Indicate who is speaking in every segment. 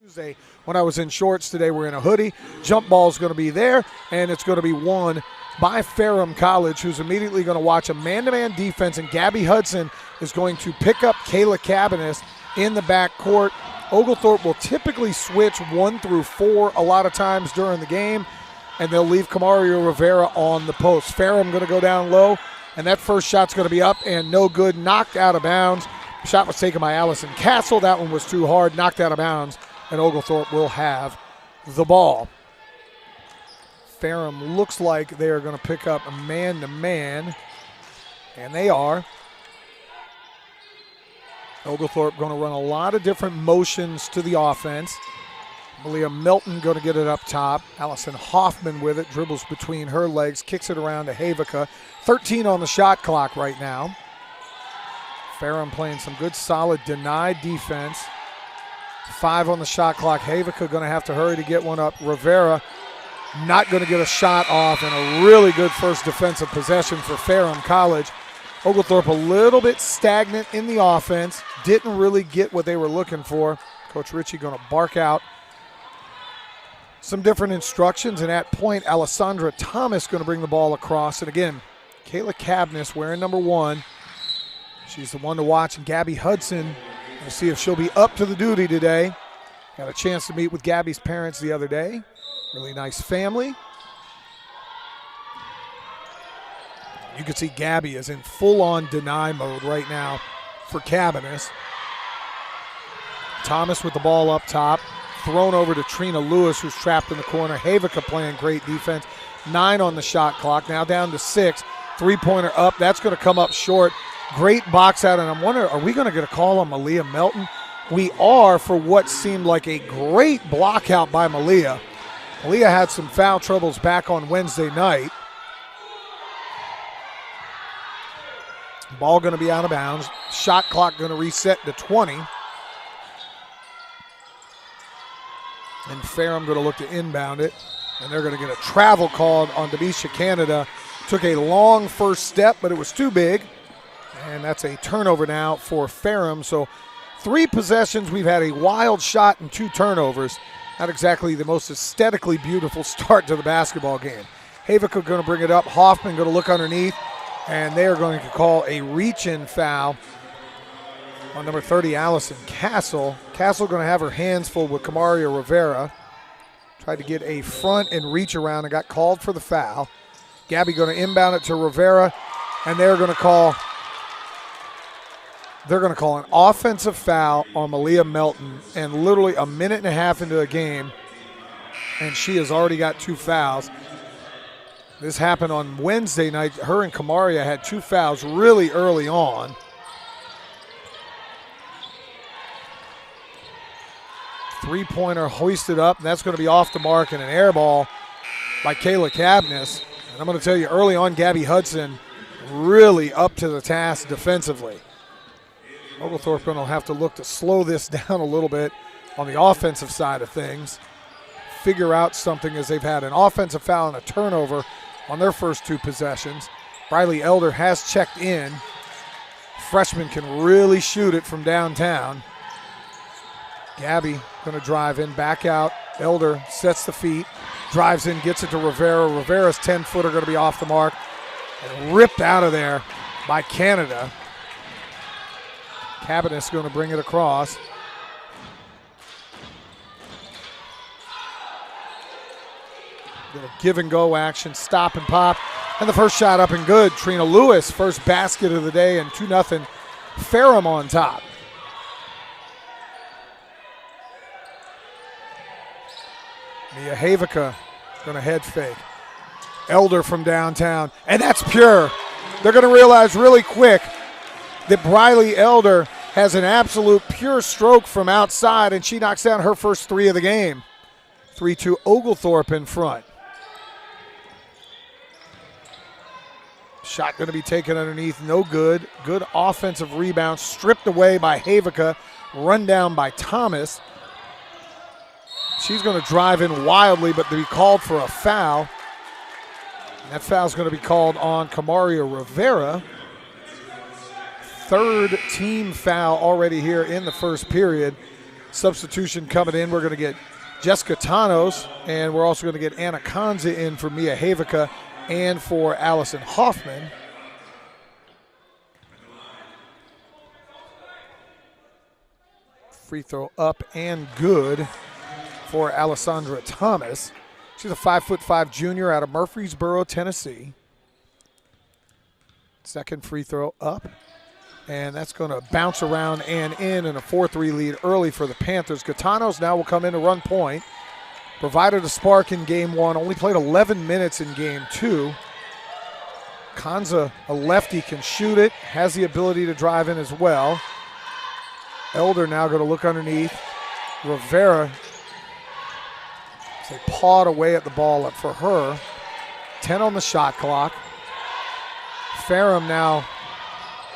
Speaker 1: Tuesday when I was in shorts. Today we're in a hoodie. Jump ball is going to be there, and it's going to be won by Ferrum College, who's immediately going to watch a man-to-man defense, and Gabby Hudson is going to pick up Kayla Cabanis in the backcourt. Oglethorpe will typically switch 1 through 4 a lot of times during the game, and they'll leave Camario Rivera on the post. Ferrum going to go down low, and that first shot's going to be up and no good, knocked out of bounds. Shot was taken by Allison Castle. That one was too hard, knocked out of bounds, and Oglethorpe will have the ball. Ferrum looks like they are going to pick up a man-to-man, and they are. Oglethorpe going to run a lot of different motions to the offense. Malia Melton going to get it up top. Allison Hoffman with it, dribbles between her legs, kicks it around to Havica. 13 on the shot clock right now. Ferrum playing some good, solid denied defense. 5 on the shot clock. Havica going to have to hurry to get one up. Rivera not going to get a shot off, and a really good first defensive possession for Ferrum College. Oglethorpe a little bit stagnant in the offense. Didn't really get what they were looking for. Coach Ritchie going to bark out some different instructions, and at point, Alessandra Thomas going to bring the ball across. And again, Kayla Cabanis wearing number 1. She's the one to watch, and Gabby Hudson, we'll see if she'll be up to the duty today. Got a chance to meet with Gabby's parents the other day. Really nice family. You can see Gabby is in full-on deny mode right now for Cabanis. Thomas with the ball up top. Thrown over to Trina Lewis, who's trapped in the corner. Havica playing great defense. 9 on the shot clock, now down to 6. Three-pointer up, that's going to come up short. Great box out, and I'm wondering, are we going to get a call on Malia Melton? We are, for what seemed like a great block out by Malia. Malia had some foul troubles back on Wednesday night. Ball going to be out of bounds. Shot clock going to reset to 20. And Ferrum going to look to inbound it. And they're going to get a travel called on Debisha Canada. Took a long first step, but it was too big. And that's a turnover now for Ferrum. So 3 possessions. We've had a wild shot and 2 turnovers. Not exactly the most aesthetically beautiful start to the basketball game. Havica going to bring it up. Hoffman going to look underneath. And they are going to call a reach-in foul on number 30, Allison Castle. Castle going to have her hands full with Camaria Rivera. Tried to get a front and reach around and got called for the foul. Gabby going to inbound it to Rivera, and they're going to call an offensive foul on Malia Melton, and literally a minute and a half into the game, and she has already got 2 fouls. This happened on Wednesday night. Her and Camaria had 2 fouls really early on. Three-pointer hoisted up, and that's going to be off the mark, and an air ball by Kayla Cabanis. And I'm going to tell you, early on, Gabby Hudson really up to the task defensively. Oglethorpe going to have to look to slow this down a little bit on the offensive side of things. Figure out something, as they've had an offensive foul and a turnover on their first 2 possessions. Briley Elder has checked in. Freshman can really shoot it from downtown. Gabby going to drive in, back out. Elder sets the feet, drives in, gets it to Rivera. Rivera's 10-footer going to be off the mark and ripped out of there by Canada. Cabanis going to bring it across. Little give and go action, stop and pop. And the first shot up and good. Trina Lewis, first basket of the day, and 2-0 Ferrum on top. Mia Havica going to head fake. Elder from downtown, and that's pure. They're going to realize really quick that Briley Elder has an absolute pure stroke from outside, and she knocks down her first 3 of the game. 3-2 Oglethorpe in front. Shot going to be taken underneath, no good. Good offensive rebound, stripped away by Havica, run down by Thomas. She's going to drive in wildly, but to be called for a foul. And that foul's going to be called on Camaria Rivera. 3rd team foul already here in the first period. Substitution coming in, we're going to get Jessica Tanos, and we're also going to get Anna Kanza in for Mia Havica and for Allison Hoffman. Free throw up and good for Alessandra Thomas. She's a 5'5" junior out of Murfreesboro, Tennessee. Second free throw up, and that's going to bounce around and in a 4-3 lead early for the Panthers. Gitanos now will come in to run point. Provided a spark in game one, only played 11 minutes in game two. Kanza, a lefty, can shoot it, has the ability to drive in as well. Elder now going to look underneath. Rivera, they pawed away at the ball up for her. 10 on the shot clock. Ferrum now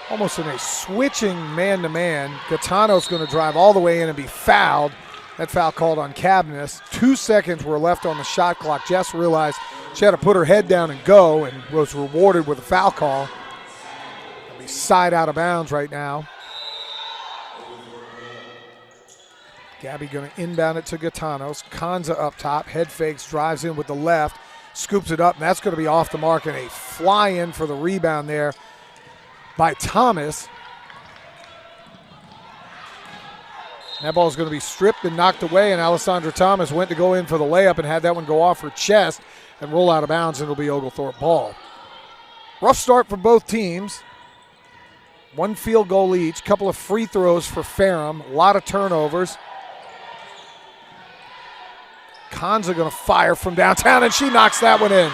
Speaker 1: almost in a switching man-to-man. Gaetano's going to drive all the way in and be fouled. That foul called on Cabness. 2 seconds were left on the shot clock. Jess realized she had to put her head down and go, and was rewarded with a foul call. It'll be side out of bounds right now. Gabby going to inbound it to Gaetanos. Kanza up top, head fakes, drives in with the left, scoops it up, and that's going to be off the mark, and a fly-in for the rebound there by Thomas. That ball is going to be stripped and knocked away, and Alessandra Thomas went to go in for the layup and had that one go off her chest and roll out of bounds, and it'll be Oglethorpe ball. Rough start for both teams. 1 field goal each, couple of free throws for Ferrum, a lot of turnovers. Kanza going to fire from downtown, and she knocks that one in.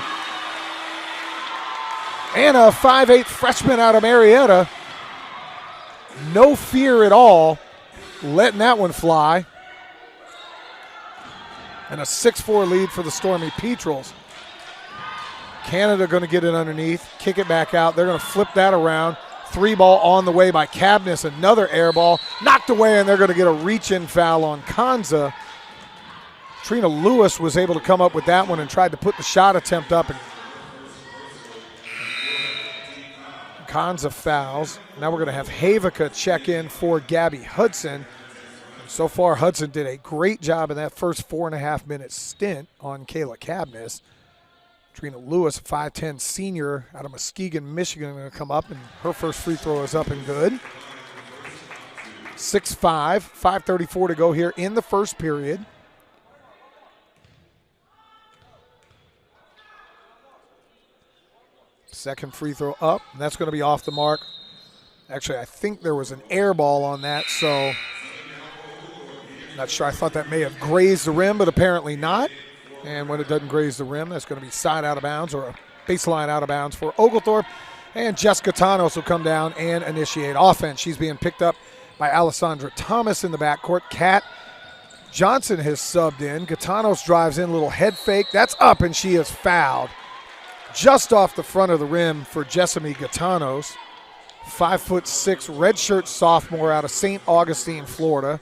Speaker 1: Anna, 5'8" freshman out of Marietta. No fear at all, letting that one fly. And a 6-4 lead for the Stormy Petrels. Canada going to get it underneath, kick it back out. They're going to flip that around. 3-ball on the way by Cabness, another air ball. Knocked away, and they're going to get a reach-in foul on Kanza. Trina Lewis was able to come up with that one and tried to put the shot attempt up. And Kanza fouls. Now we're going to have Havica check in for Gabby Hudson. And so far, Hudson did a great job in that first 4.5-minute stint on Kayla Cabness. Trina Lewis, a 5'10" senior out of Muskegon, Michigan, going to come up, and her first free throw is up and good. 6-5, 5:34 to go here in the first period. Second free throw up, and that's going to be off the mark. Actually, I think there was an air ball on that, so not sure. I thought that may have grazed the rim, but apparently not. And when it doesn't graze the rim, that's going to be side out of bounds, or a baseline out of bounds for Oglethorpe. And Jessica Tanos will come down and initiate offense. She's being picked up by Alessandra Thomas in the backcourt. Kat Johnson has subbed in. Gaetanos drives in, little head fake. That's up, and she is fouled. Just off the front of the rim for Jessamy Gaetanos. 5'6", redshirt sophomore out of St. Augustine, Florida.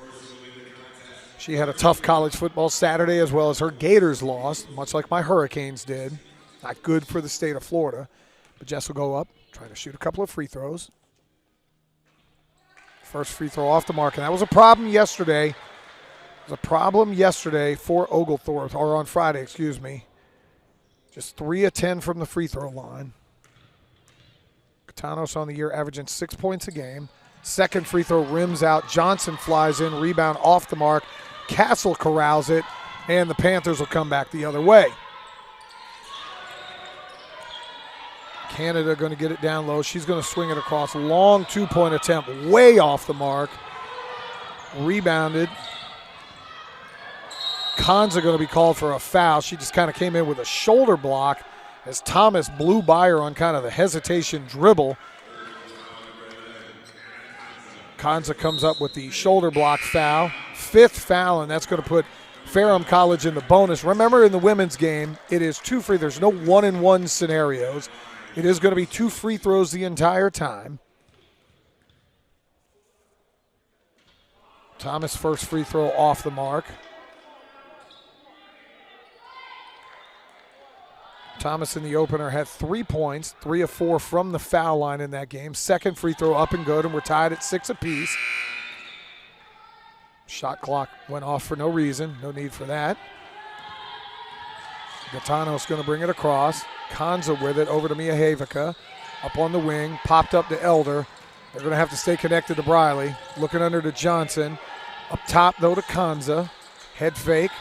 Speaker 1: She had a tough college football Saturday, as well as her Gators lost, much like my Hurricanes did. Not good for the state of Florida. But Jess will go up, try to shoot a couple of free throws. First free throw off the mark, and that was a problem yesterday. It was a problem yesterday for Oglethorpe, or on Friday, excuse me. Just 3 of 10 from the free throw line. Gaetanos on the year averaging 6 points a game. Second free throw rims out. Johnson flies in, rebound off the mark. Castle corrals it, and the Panthers will come back the other way. Canada going to get it down low. She's going to swing it across. Long 2-point attempt, way off the mark. Rebounded. Kanza going to be called for a foul. She just kind of came in with a shoulder block as Thomas blew by her on kind of the hesitation dribble. Kanza comes up with the shoulder block foul. 5th foul, and that's going to put Ferrum College in the bonus. Remember, in the women's game, it is 2 free. There's no 1-and-1 scenarios. It is going to be 2 free throws the entire time. Thomas' first free throw off the mark. Thomas in the opener had 3 points, 3 of 4 from the foul line in that game. Second free throw up and good, and we're tied at 6 apiece. Shot clock went off for no reason. No need for that. Gaetano's going to bring it across. Kanza with it over to Mihajlovic. Up on the wing. Popped up to Elder. They're going to have to stay connected to Briley. Looking under to Johnson. Up top, though, to Kanza. Head fake.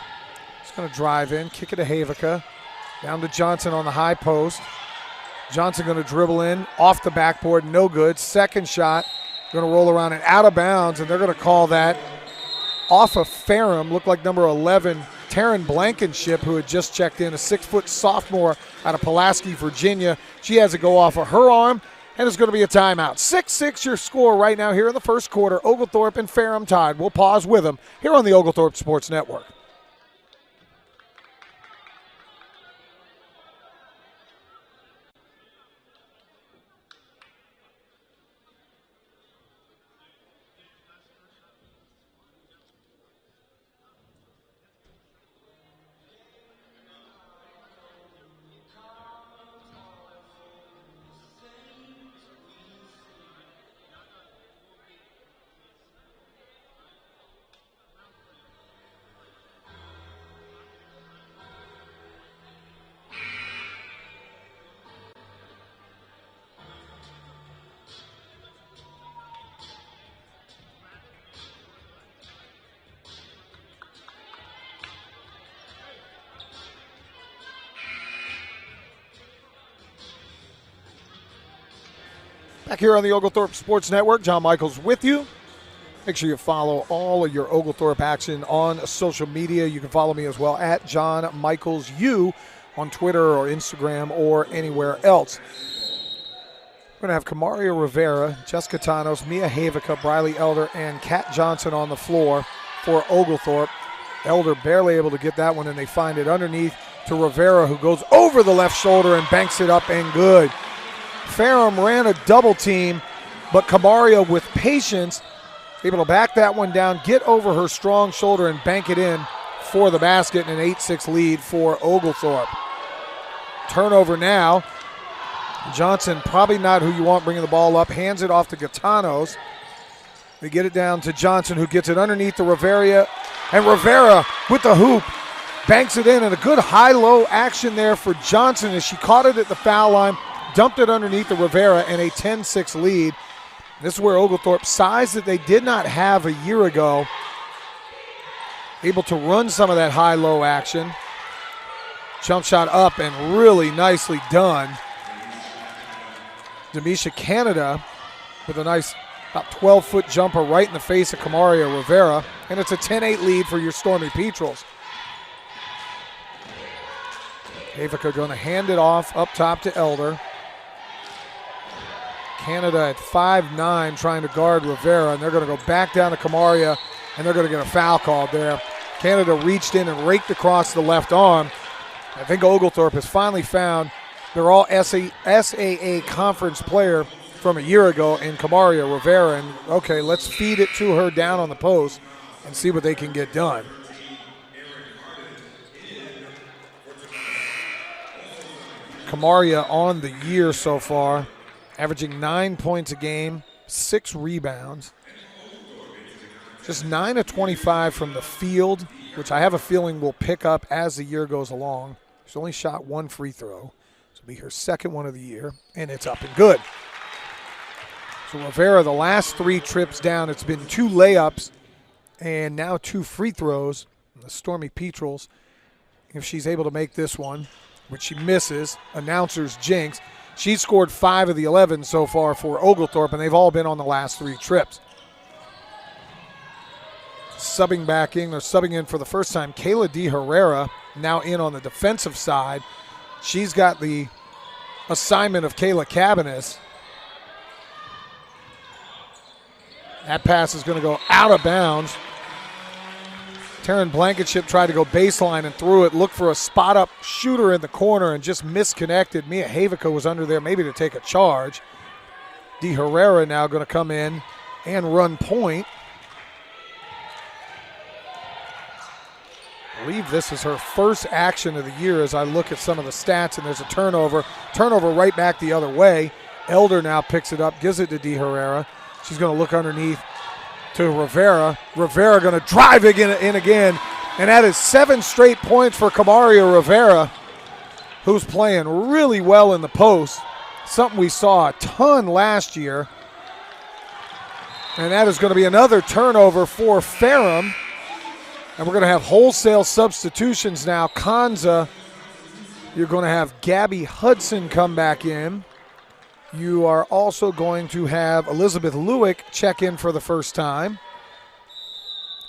Speaker 1: He's going to drive in. Kick it to Havica. Down to Johnson on the high post. Johnson going to dribble in. Off the backboard. No good. Second shot. Going to roll around and out of bounds, and they're going to call that off of Ferrum. Looked like number 11, Taryn Blankenship, who had just checked in, a 6-foot sophomore out of Pulaski, Virginia. She has to go off of her arm, and it's going to be a timeout. 6-6 your score right now here in the first quarter. Oglethorpe and Ferrum tied. We'll pause with them here on the Oglethorpe Sports Network. Back here on the Oglethorpe Sports Network, John Michaels with you. Make sure you follow all of your Oglethorpe action on social media. You can follow me as well at John Michaels U on Twitter or Instagram or anywhere else. We're going to have Kamaria Rivera, Jessica Tanos, Mihajlovic, Briley Elder, and Kat Johnson on the floor for Oglethorpe. Elder barely able to get that one, and they find it underneath to Rivera, who goes over the left shoulder and banks it up and good. Ferrum ran a double team, but Kamaria with patience able to back that one down, get over her strong shoulder and bank it in for the basket, and an 8-6 lead for Oglethorpe. Turnover now. Johnson, probably not who you want bringing the ball up, hands it off to Gaetanos. They get it down to Johnson, who gets it underneath to Rivera, and Rivera with the hoop banks it in, and a good high-low action there for Johnson as she caught it at the foul line, dumped it underneath the Rivera, and a 10-6 lead. This is where Oglethorpe, size that they did not have a year ago, able to run some of that high-low action. Jump shot up and really nicely done. Demisha Canada with a nice about 12-foot jumper right in the face of Kamaria Rivera, and it's a 10-8 lead for your Stormy Petrels. Havica going to hand it off up top to Elder. Canada at 5'9", trying to guard Rivera, and they're going to go back down to Kamaria, and they're going to get a foul called there. Canada reached in and raked across the left arm. I think Oglethorpe has finally found their all SAA conference player from a year ago in Kamaria Rivera, and okay, let's feed it to her down on the post and see what they can get done. Kamaria on the year so far, averaging 9 points a game, 6 rebounds. Just 9 of 25 from the field, which I have a feeling will pick up as the year goes along. She's only shot 1 free throw. This will be her second one of the year, and it's up and good. So Rivera, the last 3 trips down, it's been 2 layups and now 2 free throws. The Stormy Petrels, if she's able to make this one, which she misses, announcers jinx. She's scored 5 of the 11 so far for Oglethorpe, and they've all been on the last 3 trips. Subbing in for the first time, Kayla D. Herrera, now in on the defensive side. She's got the assignment of Kayla Cabanis. That pass is going to go out of bounds. Taryn Blankenship tried to go baseline and threw it, looked for a spot-up shooter in the corner and just misconnected. Mihajlovic was under there maybe to take a charge. D. Herrera now going to come in and run point. I believe this is her first action of the year as I look at some of the stats, and there's a turnover. Turnover right back the other way. Elder now picks it up, gives it to D. Herrera. She's going to look underneath to Rivera. Rivera going to drive in again, and that is 7 straight points for Kamaria Rivera, who's playing really well in the post, something we saw a ton last year. And that is going to be another turnover for Ferrum. And we're going to have wholesale substitutions now. Kanza, you're going to have Gabby Hudson come back in. You are also going to have Elizabeth Lewick check in for the first time.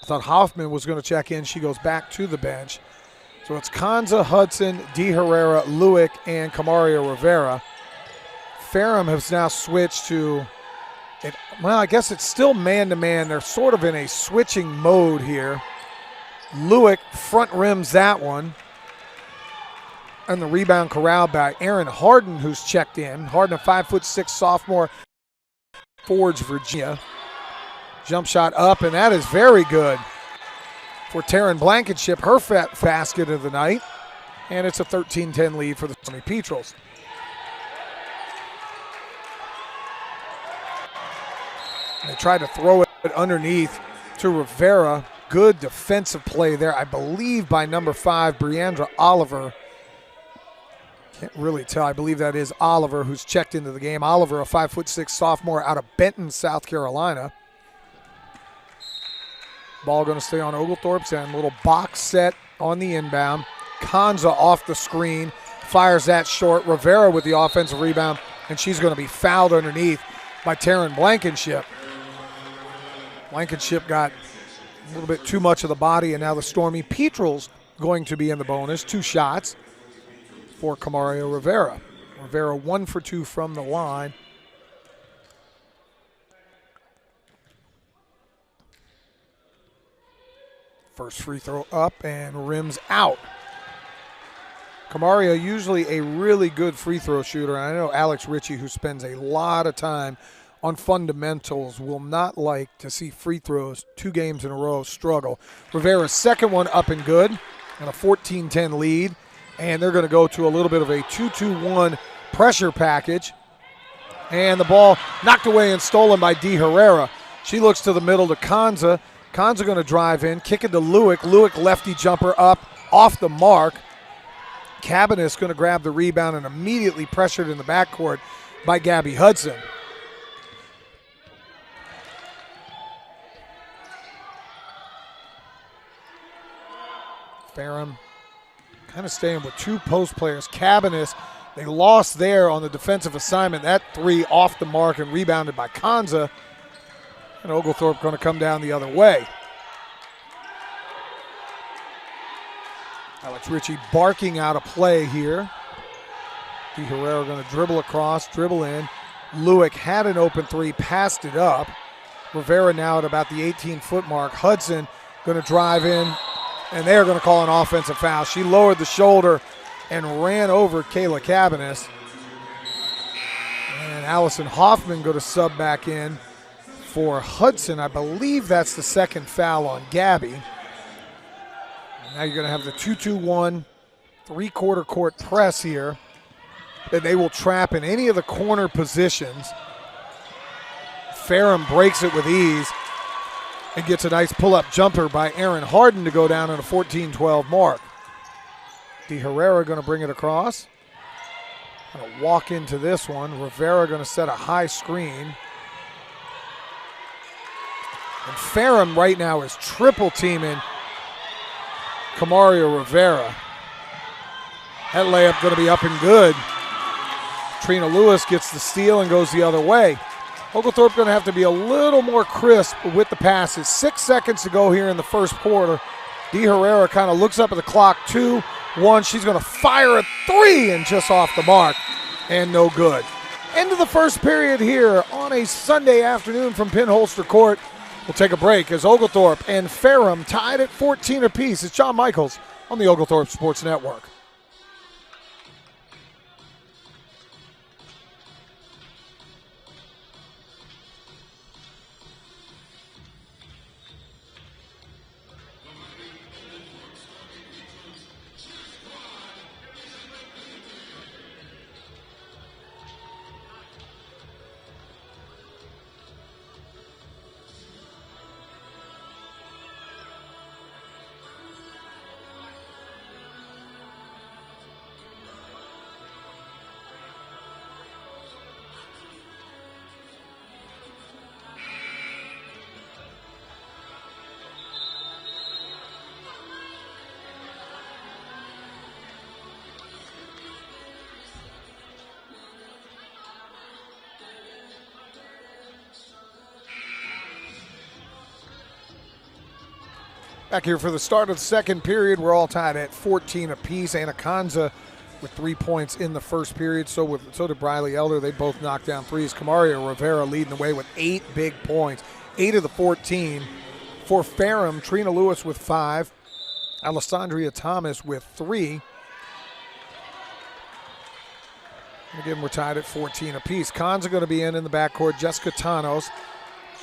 Speaker 1: I thought Hoffman was going to check in. She goes back to the bench. So it's Kanza, Hudson, De Herrera, Lewick, and Kamaria Rivera. Ferrum has now switched to, I guess it's still man-to-man. They're sort of in a switching mode here. Lewick front rims that one. And the rebound corralled by Aaron Harden, who's checked in. Harden, a 5'6" sophomore, Forge, Virginia. Jump shot up, and that is very good for Taryn Blankenship, her basket of the night. And it's a 13-10 lead for the Stormy Petrels. They tried to throw it underneath to Rivera. Good defensive play there, I believe, by number 5, Briandra Oliver. Can't really tell. I believe that is Oliver who's checked into the game. Oliver, a 5'6" sophomore out of Benton, South Carolina. Ball going to stay on Oglethorpe's end. Little box set on the inbound. Kanza off the screen. Fires that short. Rivera with the offensive rebound, and she's going to be fouled underneath by Taryn Blankenship. Blankenship got a little bit too much of the body, and now the Stormy Petrels going to be in the bonus. 2 shots for Kamaria Rivera. Rivera 1 for 2 from the line. First free throw up and rims out. Kamaria, usually a really good free throw shooter. I know Alex Ritchie, who spends a lot of time on fundamentals, will not like to see free throws 2 games in a row struggle. Rivera's second one up and good, and a 14-10 lead. And they're going to go to a little bit of a 2-2-1 pressure package. And the ball knocked away and stolen by De Herrera. She looks to the middle to Kanza. Kanza going to drive in, kick it to Lewick. Lewick lefty jumper up, off the mark. Cabanis going to grab the rebound and immediately pressured in the backcourt by Gabby Hudson. Ferrum kind of staying with 2 post players. Cabanis, they lost there on the defensive assignment. That 3 off the mark and rebounded by Kanza. And Oglethorpe going to come down the other way. Alex Ritchie barking out a play here. De Herrera going to dribble across, dribble in. Lewick had an open 3, passed it up. Rivera now at about the 18-foot mark. Hudson going to drive in, and they're going to call an offensive foul. She lowered the shoulder and ran over Kayla Cabanis. And Allison Hoffman going to sub back in for Hudson. I believe that's the second foul on Gabby. And now you're going to have the 2-2-1 3-quarter court press here that they will trap in any of the corner positions. Ferrum breaks it with ease and gets a nice pull-up jumper by Aaron Harden to go down on a 14-12 mark. De Herrera going to bring it across. Going to walk into this one. Rivera going to set a high screen. And Ferrum right now is triple teaming Kamaria Rivera. That layup going to be up and good. Trina Lewis gets the steal and goes the other way. Oglethorpe going to have to be a little more crisp with the passes. 6 seconds to go here in the first quarter. De Herrera kind of looks up at the clock. 2-1. She's going to fire a 3 and just off the mark and no good. End of the first period here on a Sunday afternoon from Pinholster Court. We'll take a break as Oglethorpe and Ferrum tied at 14 apiece. It's John Michaels on the Oglethorpe Sports Network. Back here for the start of the second period. We're all tied at 14 apiece. Anaconza with 3 points in the first period. So did Briley Elder. They both knocked down threes. Camaria Rivera leading the way with 8 big points. 8 of the 14. For Ferrum, Trina Lewis with 5. Alessandria Thomas with 3. Again, we're tied at 14 apiece. Conza going to be in the backcourt. Jessica Tanos,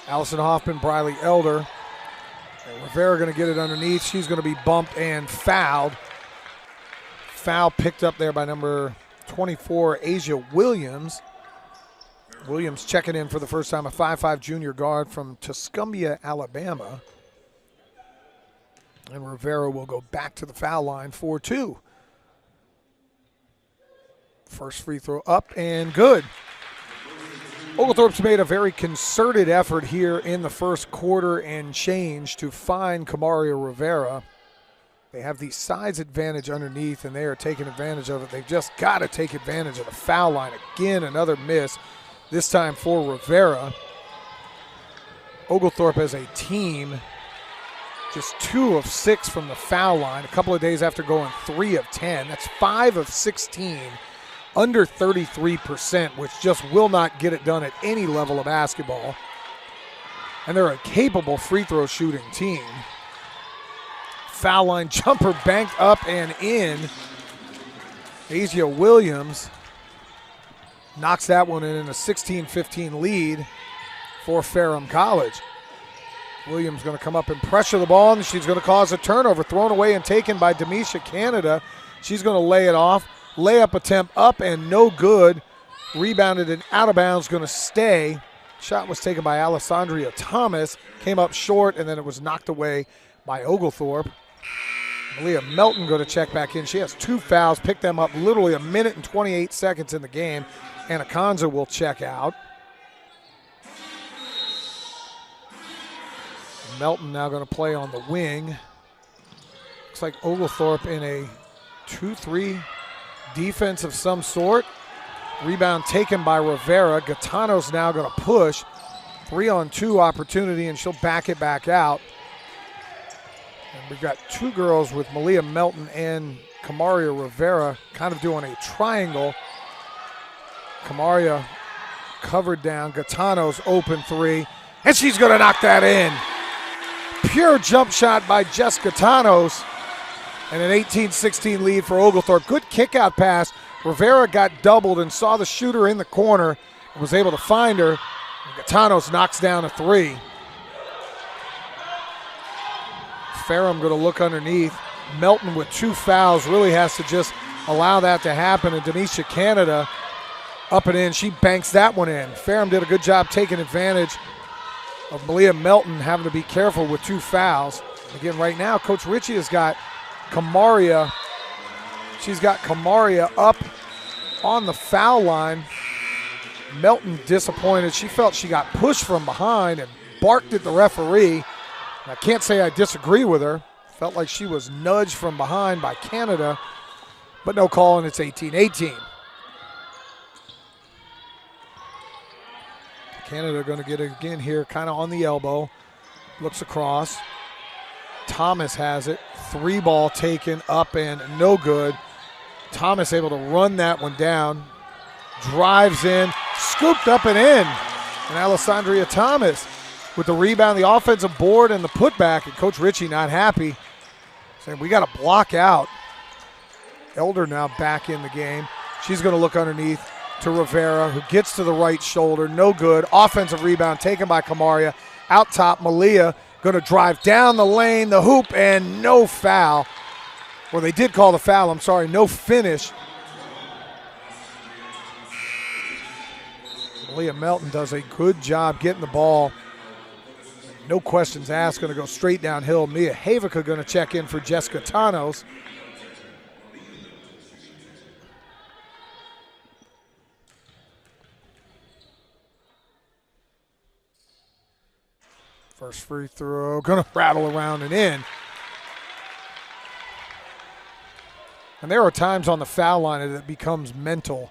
Speaker 1: Allison Hoffman, Briley Elder. And Rivera going to get it underneath. She's going to be bumped and fouled. Foul picked up there by number 24, Asia Williams. Williams checking in for the first time, a 5'5" junior guard from Tuscumbia, Alabama. And Rivera will go back to the foul line for 2. First free throw up and good. Oglethorpe's made a very concerted effort here in the first quarter and change to find Camaria Rivera. They have the size advantage underneath, and they are taking advantage of it. They've just got to take advantage of the foul line. Again, another miss, this time for Rivera. Oglethorpe as a team, just 2 of 6 from the foul line, a couple of days after going 3 of 10. That's 5 of 16. Under 33%, which just will not get it done at any level of basketball. And they're a capable free throw shooting team. Foul line jumper banked up and in. Asia Williams knocks that one in a 16-15 lead for Ferrum College. Williams going to come up and pressure the ball, and she's going to cause a turnover. Thrown away and taken by Demisha Canada. She's going to lay it off. Layup attempt up and no good. Rebounded and out of bounds, going to stay. Shot was taken by Alessandria Thomas. Came up short, and then it was knocked away by Oglethorpe. Malia Melton going to check back in. She has 2 fouls, picked them up literally a minute and 28 seconds in the game. Anaconza will check out. Melton now going to play on the wing. Looks like Oglethorpe in a 2-3 defense of some sort. Rebound taken by Rivera. Gaetano's now going to push. 3-on-2 opportunity, and she'll back it back out. And we've got 2 girls with Malia Melton and Camaria Rivera kind of doing a triangle. Camaria covered down. Gaetano's open 3, and she's going to knock that in. Pure jump shot by Jessica Tanos. And an 18-16 lead for Oglethorpe. Good kick-out pass. Rivera got doubled and saw the shooter in the corner and was able to find her. Gaetanos knocks down a 3. Ferrum going to look underneath. Melton with 2 fouls really has to just allow that to happen. And Demisha Canada up and in. She banks that one in. Ferrum did a good job taking advantage of Malia Melton having to be careful with 2 fouls. Again, right now, Coach Ritchie has got Camaria. She's got Camaria up on the foul line. Melton disappointed. She felt she got pushed from behind and barked at the referee. And I can't say I disagree with her. Felt like she was nudged from behind by Canada, but no call, and it's 18-18. Canada going to get it again here, kind of on the elbow. Looks across. Thomas has it. 3 ball taken up and no good. Thomas able to run that one down. Drives in, scooped up and in. And Alessandria Thomas with the rebound, the offensive board, and the putback. And Coach Ritchie not happy, saying we got to block out. Elder now back in the game. She's going to look underneath to Rivera, who gets to the right shoulder. No good. Offensive rebound taken by Camaria. Out top, Malia going to drive down the lane, the hoop, and no foul. Well, they did call the foul, I'm sorry, no finish. Malia Melton does a good job getting the ball. No questions asked, going to go straight downhill. Mia Havica going to check in for Jessica Tanos. First free throw, going to rattle around and in. And there are times on the foul line that it becomes mental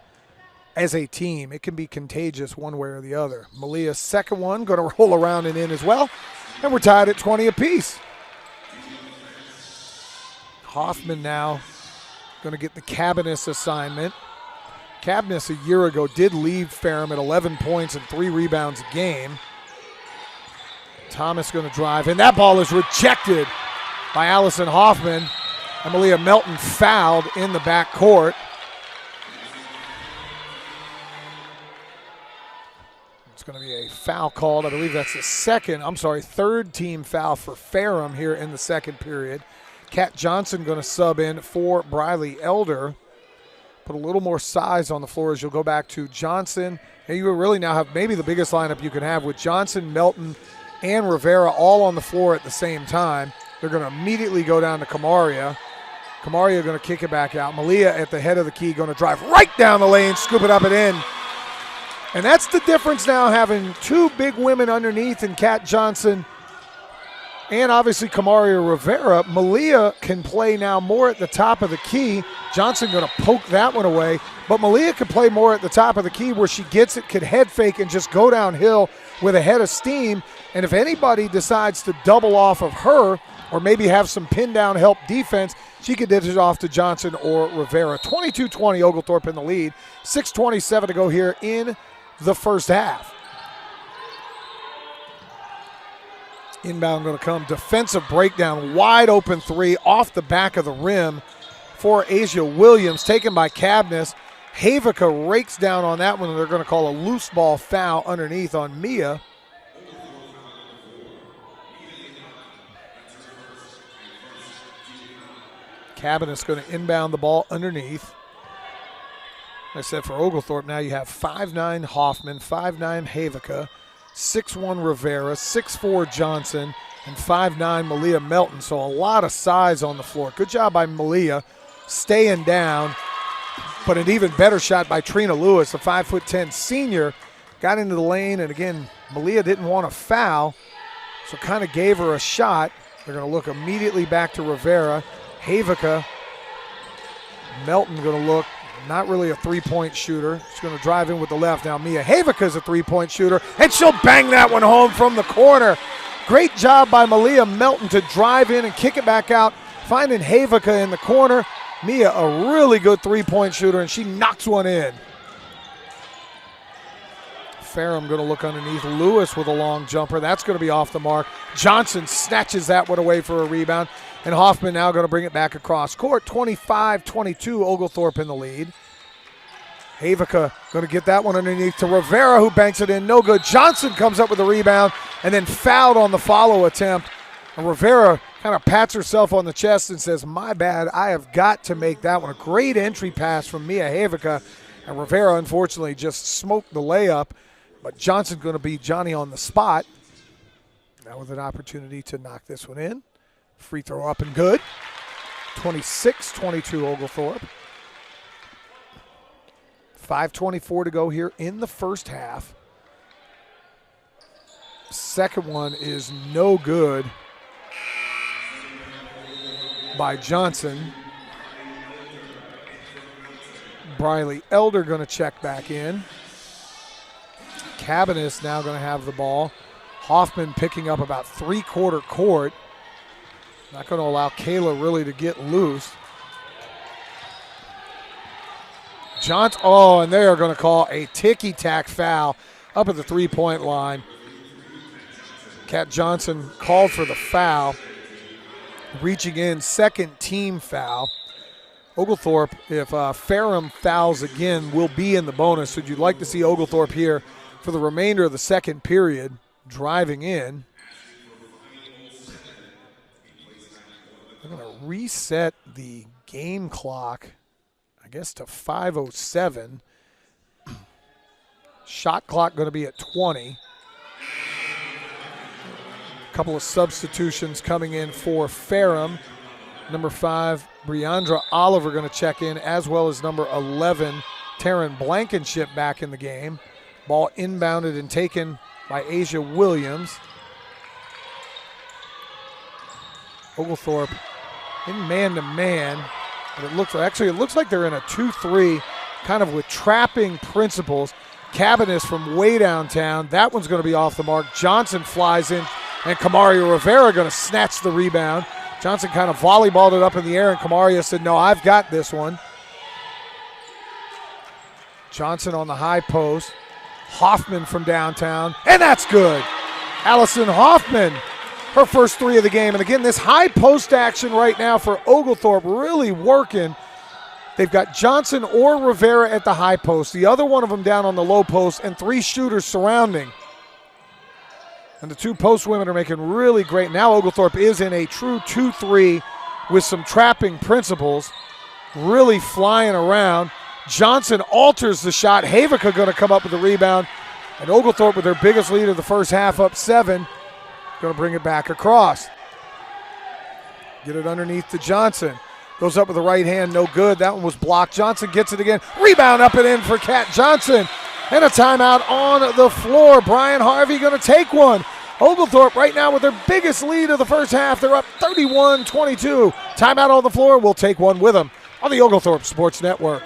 Speaker 1: as a team. It can be contagious one way or the other. Malia's second one, going to roll around and in as well. And we're tied at 20 apiece. Hoffman now going to get the Cabanis assignment. Cabanis a year ago did leave Ferrum at 11 points and 3 rebounds a game. Thomas going to drive, and that ball is rejected by Allison Hoffman. And Malia Melton fouled in the backcourt. It's going to be a foul called. I believe that's the third team foul for Ferrum here in the second period. Kat Johnson going to sub in for Briley Elder. Put a little more size on the floor as you'll go back to Johnson. And you really now have maybe the biggest lineup you can have with Johnson, Melton, and Rivera all on the floor at the same time. They're going to immediately go down to Kamaria. Kamaria going to kick it back out. Malia at the head of the key going to drive right down the lane, scoop it up and in. And that's the difference now, having 2 big women underneath in Kat Johnson and obviously Kamaria Rivera. Malia can play now more at the top of the key. Johnson going to poke that one away. But Malia can play more at the top of the key where she gets it, could head fake and just go downhill with a head of steam. And if anybody decides to double off of her or maybe have some pin down help defense, she could dish it off to Johnson or Rivera. 22-20, Oglethorpe in the lead. 6:27 to go here in the first half. Inbound going to come. Defensive breakdown. Wide open 3 off the back of the rim for Asia Williams. Taken by Cabnis. Havica rakes down on that one, and they're going to call a loose ball foul underneath on Mia. Cabinet's going to inbound the ball underneath. Like I said, for Oglethorpe, now you have 5'9" Hoffman, 5'9" Havica, 6'1" Rivera, 6'4" Johnson, and 5'9" Malia Melton. So a lot of size on the floor. Good job by Malia staying down, but an even better shot by Trina Lewis, the 5'10" senior. Got into the lane, and again, Malia didn't want to foul, so kind of gave her a shot. They're going to look immediately back to Rivera. Havica, Melton going to look, not really a three-point shooter. She's going to drive in with the left. Now Mia Havica's a three-point shooter, and she'll bang that one home from the corner. Great job by Malia Melton to drive in and kick it back out, finding Havica in the corner. Mia, a really good three-point shooter, and she knocks one in. Ferrum going to look underneath. Lewis with a long jumper. That's going to be off the mark. Johnson snatches that one away for a rebound. And Hoffman now going to bring it back across court. 25-22, Oglethorpe in the lead. Havica going to get that one underneath to Rivera, who banks it in. No good. Johnson comes up with a rebound and then fouled on the follow attempt. And Rivera kind of pats herself on the chest and says, my bad, I have got to make that one. A great entry pass from Mia Havica. And Rivera, unfortunately, just smoked the layup. But Johnson's going to be Johnny on the spot. Now with an opportunity to knock this one in. Free throw up and good. 26-22 Oglethorpe. 5:24 to go here in the first half. Second one is no good by Johnson. Briley Elder going to check back in. Cabanis now going to have the ball. Hoffman picking up about three-quarter court. Not going to allow Kayla really to get loose. And they are going to call a ticky-tack foul up at the three-point line. Kat Johnson called for the foul. Reaching in, second team foul. Oglethorpe, if Ferrum fouls again, will be in the bonus. So you'd like to see Oglethorpe here for the remainder of the second period, driving in. They're going to reset the game clock, I guess, to 5:07. Shot clock going to be at 20. A couple of substitutions coming in for Ferrum. Number 5, Briandra Oliver going to check in, as well as number 11, Taryn Blankenship back in the game. Ball inbounded and taken by Asia Williams. Oglethorpe in man-to-man. But it looks like they're in a 2-3, kind of with trapping principles. Cabanis from way downtown. That one's going to be off the mark. Johnson flies in, and Kamaria Rivera going to snatch the rebound. Johnson kind of volleyballed it up in the air, and Kamaria said, no, I've got this one. Johnson on the high post. Hoffman from downtown, and that's good. Allison Hoffman, her first three of the game. And again, this high post action right now for Oglethorpe really working. They've got Johnson or Rivera at the high post, the other one of them down on the low post, and three shooters surrounding. And the two post women are making really great. Now Oglethorpe is in a true 2-3 with some trapping principles, really flying around. Johnson alters the shot. Havica going to come up with the rebound. And Oglethorpe with their biggest lead of the first half, up 7, going to bring it back across. Get it underneath to Johnson. Goes up with the right hand, no good. That one was blocked. Johnson gets it again. Rebound up and in for Kat Johnson. And a timeout on the floor. Brian Harvey going to take one. Oglethorpe right now with their biggest lead of the first half. They're up 31-22. Timeout on the floor. We'll take one with them on the Oglethorpe Sports Network.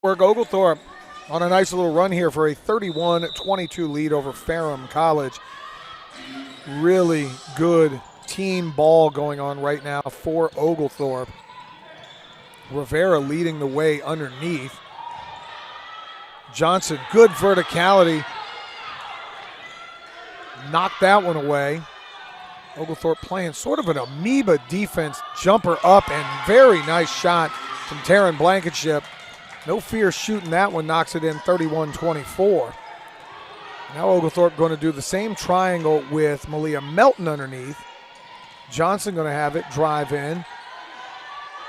Speaker 1: Oglethorpe on a nice little run here for a 31-22 lead over Ferrum College. Really good team ball going on right now for Oglethorpe. Rivera leading the way underneath. Johnson, good verticality. Knocked that one away. Oglethorpe playing sort of an amoeba defense, jumper up, and very nice shot from Taryn Blankenship. No fear shooting that one, knocks it in 31-24. Now Oglethorpe going to do the same triangle with Malia Melton underneath. Johnson going to have it, drive in.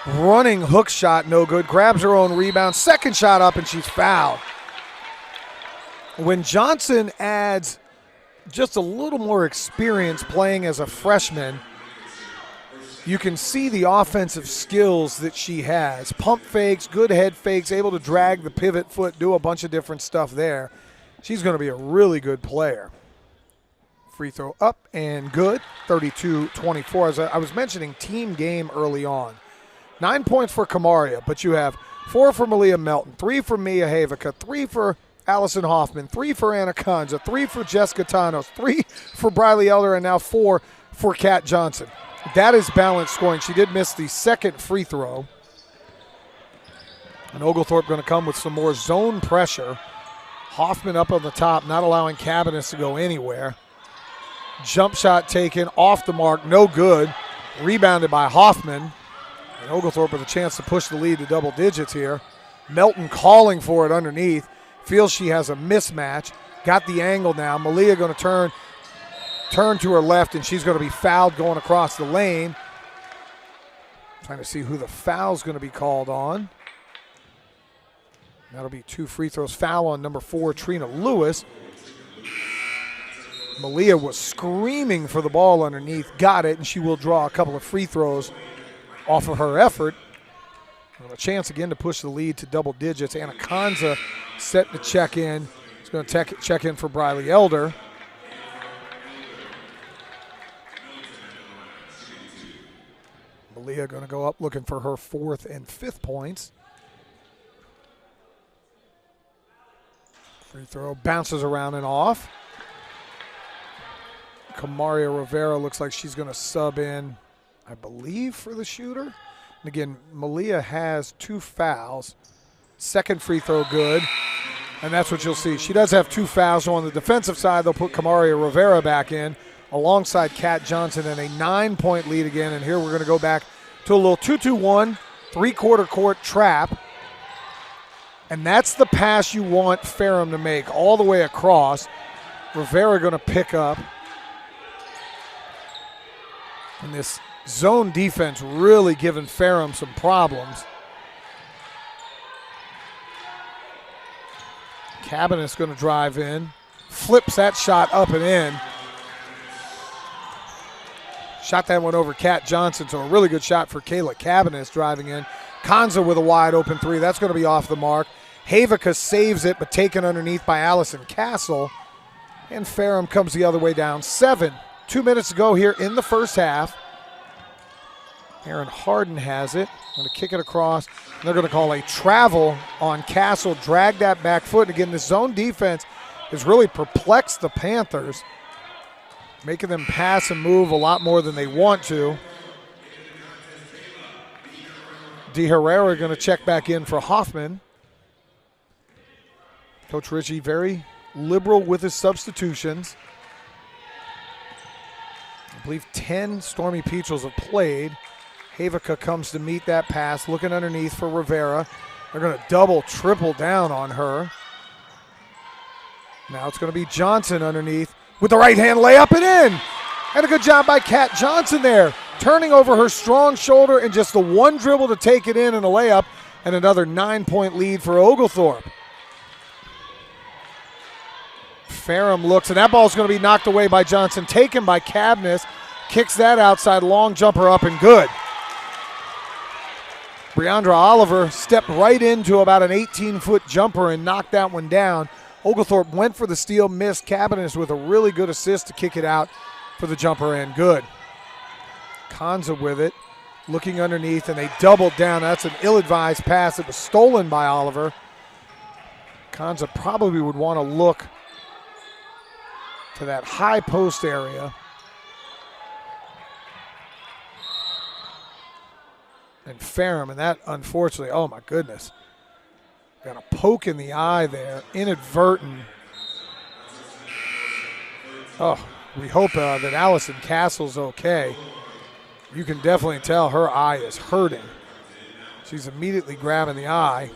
Speaker 1: Running hook shot, no good. Grabs her own rebound, second shot up, and she's fouled. When Johnson adds just a little more experience playing as a freshman, you can see the offensive skills that she has. Pump fakes, good head fakes, able to drag the pivot foot, do a bunch of different stuff there. She's going to be a really good player. Free throw up and good, 32-24. As I was mentioning, team game early on. 9 points for Kamaria, but you have 4 for Malia Melton, 3 for Mia Havica, 3 for Allison Hoffman, 3 for Anna Conza, 3 for Jessica Tanos, 3 for Briley Elder, and now 4 for Kat Johnson. That is balanced scoring. She did miss the second free throw. And Oglethorpe going to come with some more zone pressure. Hoffman up on the top, not allowing Cabinets to go anywhere. Jump shot taken off the mark, no good. Rebounded by Hoffman. And Oglethorpe with a chance to push the lead to double digits here. Melton calling for it underneath. Feels she has a mismatch. Got the angle now. Malia going to turn to her left, and she's going to be fouled going across the lane. Trying to see who the foul's going to be called on. That'll be 2 free throws. Foul on number 4, Trina Lewis. Malia was screaming for the ball underneath, got it, and she will draw a couple of free throws off of her effort. And a chance again to push the lead to double digits. Anna Conza set to check in. She's going to check in for Briley Elder. Malia going to go up looking for her 4th and 5th points. Free throw bounces around and off. Kamaria Rivera looks like she's going to sub in, I believe, for the shooter. And again, Malia has 2 fouls. Second free throw good. And that's what you'll see. She does have 2 fouls. So on the defensive side, they'll put Kamaria Rivera back in alongside Kat Johnson, and a 9-point lead again. And here we're going to go back to a little 2-2-1, 3-quarter court trap. And that's the pass you want Ferrum to make all the way across. Rivera going to pick up. And this zone defense really giving Ferrum some problems. Cabinet's going to drive in. Flips that shot up and in. Shot that one over Kat Johnson, so a really good shot for Kayla Cabinets driving in. Konza with a wide open 3. That's going to be off the mark. Havica saves it, but taken underneath by Allison Castle. And Ferrum comes the other way down. 7. 2 minutes to go here in the first half. Aaron Harden has it. Going to kick it across. They're going to call a travel on Castle. Drag that back foot. And again, the zone defense has really perplexed the Panthers, making them pass and move a lot more than they want to. De Herrera going to check back in for Hoffman. Coach Ritchie very liberal with his substitutions. I believe 10 Stormy Peaches have played. Havica comes to meet that pass, looking underneath for Rivera. They're going to double, triple down on her. Now it's going to be Johnson underneath with the right hand layup and in. And a good job by Kat Johnson there, turning over her strong shoulder and just the one dribble to take it in and a layup, and another 9-point lead for Oglethorpe. Ferrum looks, and that ball's going to be knocked away by Johnson, taken by Cabness, kicks that outside, long jumper up and good. Briandra Oliver stepped right into about an 18-foot jumper and knocked that one down. Oglethorpe went for the steal, missed. Cabinets with a really good assist to kick it out for the jumper and good. Konza with it, looking underneath, and they doubled down. That's an ill-advised pass. It was stolen by Oliver. Konza probably would want to look to that high post area. And Ferrum, and that unfortunately, oh my goodness, got a poke in the eye there, inadvertent. Oh, we hope that Allison Castle's okay. You can definitely tell her eye is hurting. She's immediately grabbing the eye.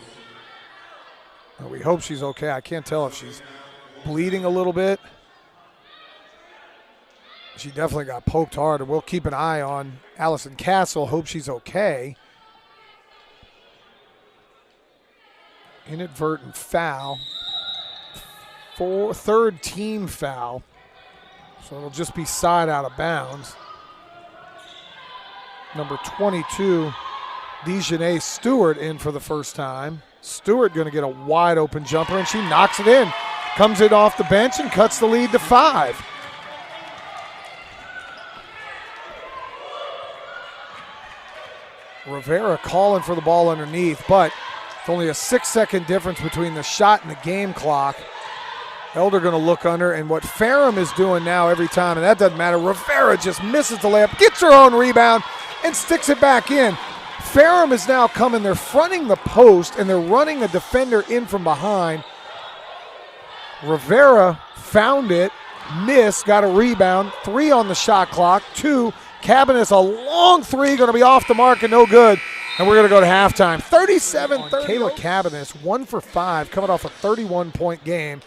Speaker 1: And we hope she's okay. I can't tell if she's bleeding a little bit. She definitely got poked hard, and we'll keep an eye on Allison Castle. Hope she's okay. Inadvertent foul. Third team foul. So it'll just be side out of bounds. Number 22, Dejanay Stewart in for the first time. Stewart going to get a wide open jumper, and she knocks it in. Comes in off the bench and cuts the lead to 5. Rivera calling for the ball underneath, but it's only a 6-second difference between the shot and the game clock. Elder going to look under, and what Ferrum is doing now every time, and that doesn't matter, Rivera just misses the layup, gets her own rebound, and sticks it back in. Ferrum is now coming, they're fronting the post, and they're running a defender in from behind. Rivera found it, missed, got a rebound, 3 on the shot clock, 2. Cabinets, a long 3, going to be off the mark and no good. And we're going to go to halftime. 37-30. Kayla Cabinets, 1 for 5, coming off a 31-point game.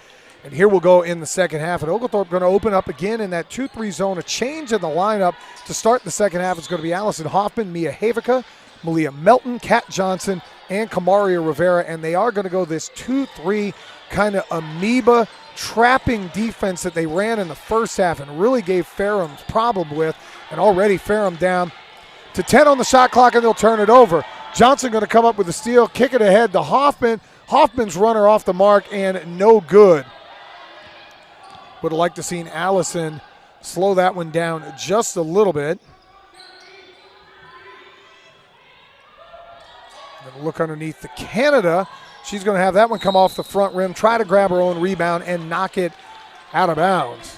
Speaker 1: And here we'll go in the second half. And Oglethorpe going to open up again in that 2-3 zone. A change in the lineup to start the second half is going to be Allison Hoffman, Mia Havica, Malia Melton, Kat Johnson, and Kamaria Rivera. And they are going to go this 2-3 kind of amoeba trapping defense that they ran in the first half and really gave Ferrum problem with. And already Ferrum down to 10 on the shot clock, and they'll turn it over. Johnson going to come up with the steal, kick it ahead to Hoffman. Hoffman's runner off the mark and no good. Would have liked to seen Allison slow that one down just a little bit. Going to look underneath the Canada. She's going to have that one come off the front rim, try to grab her own rebound, and knock it out of bounds.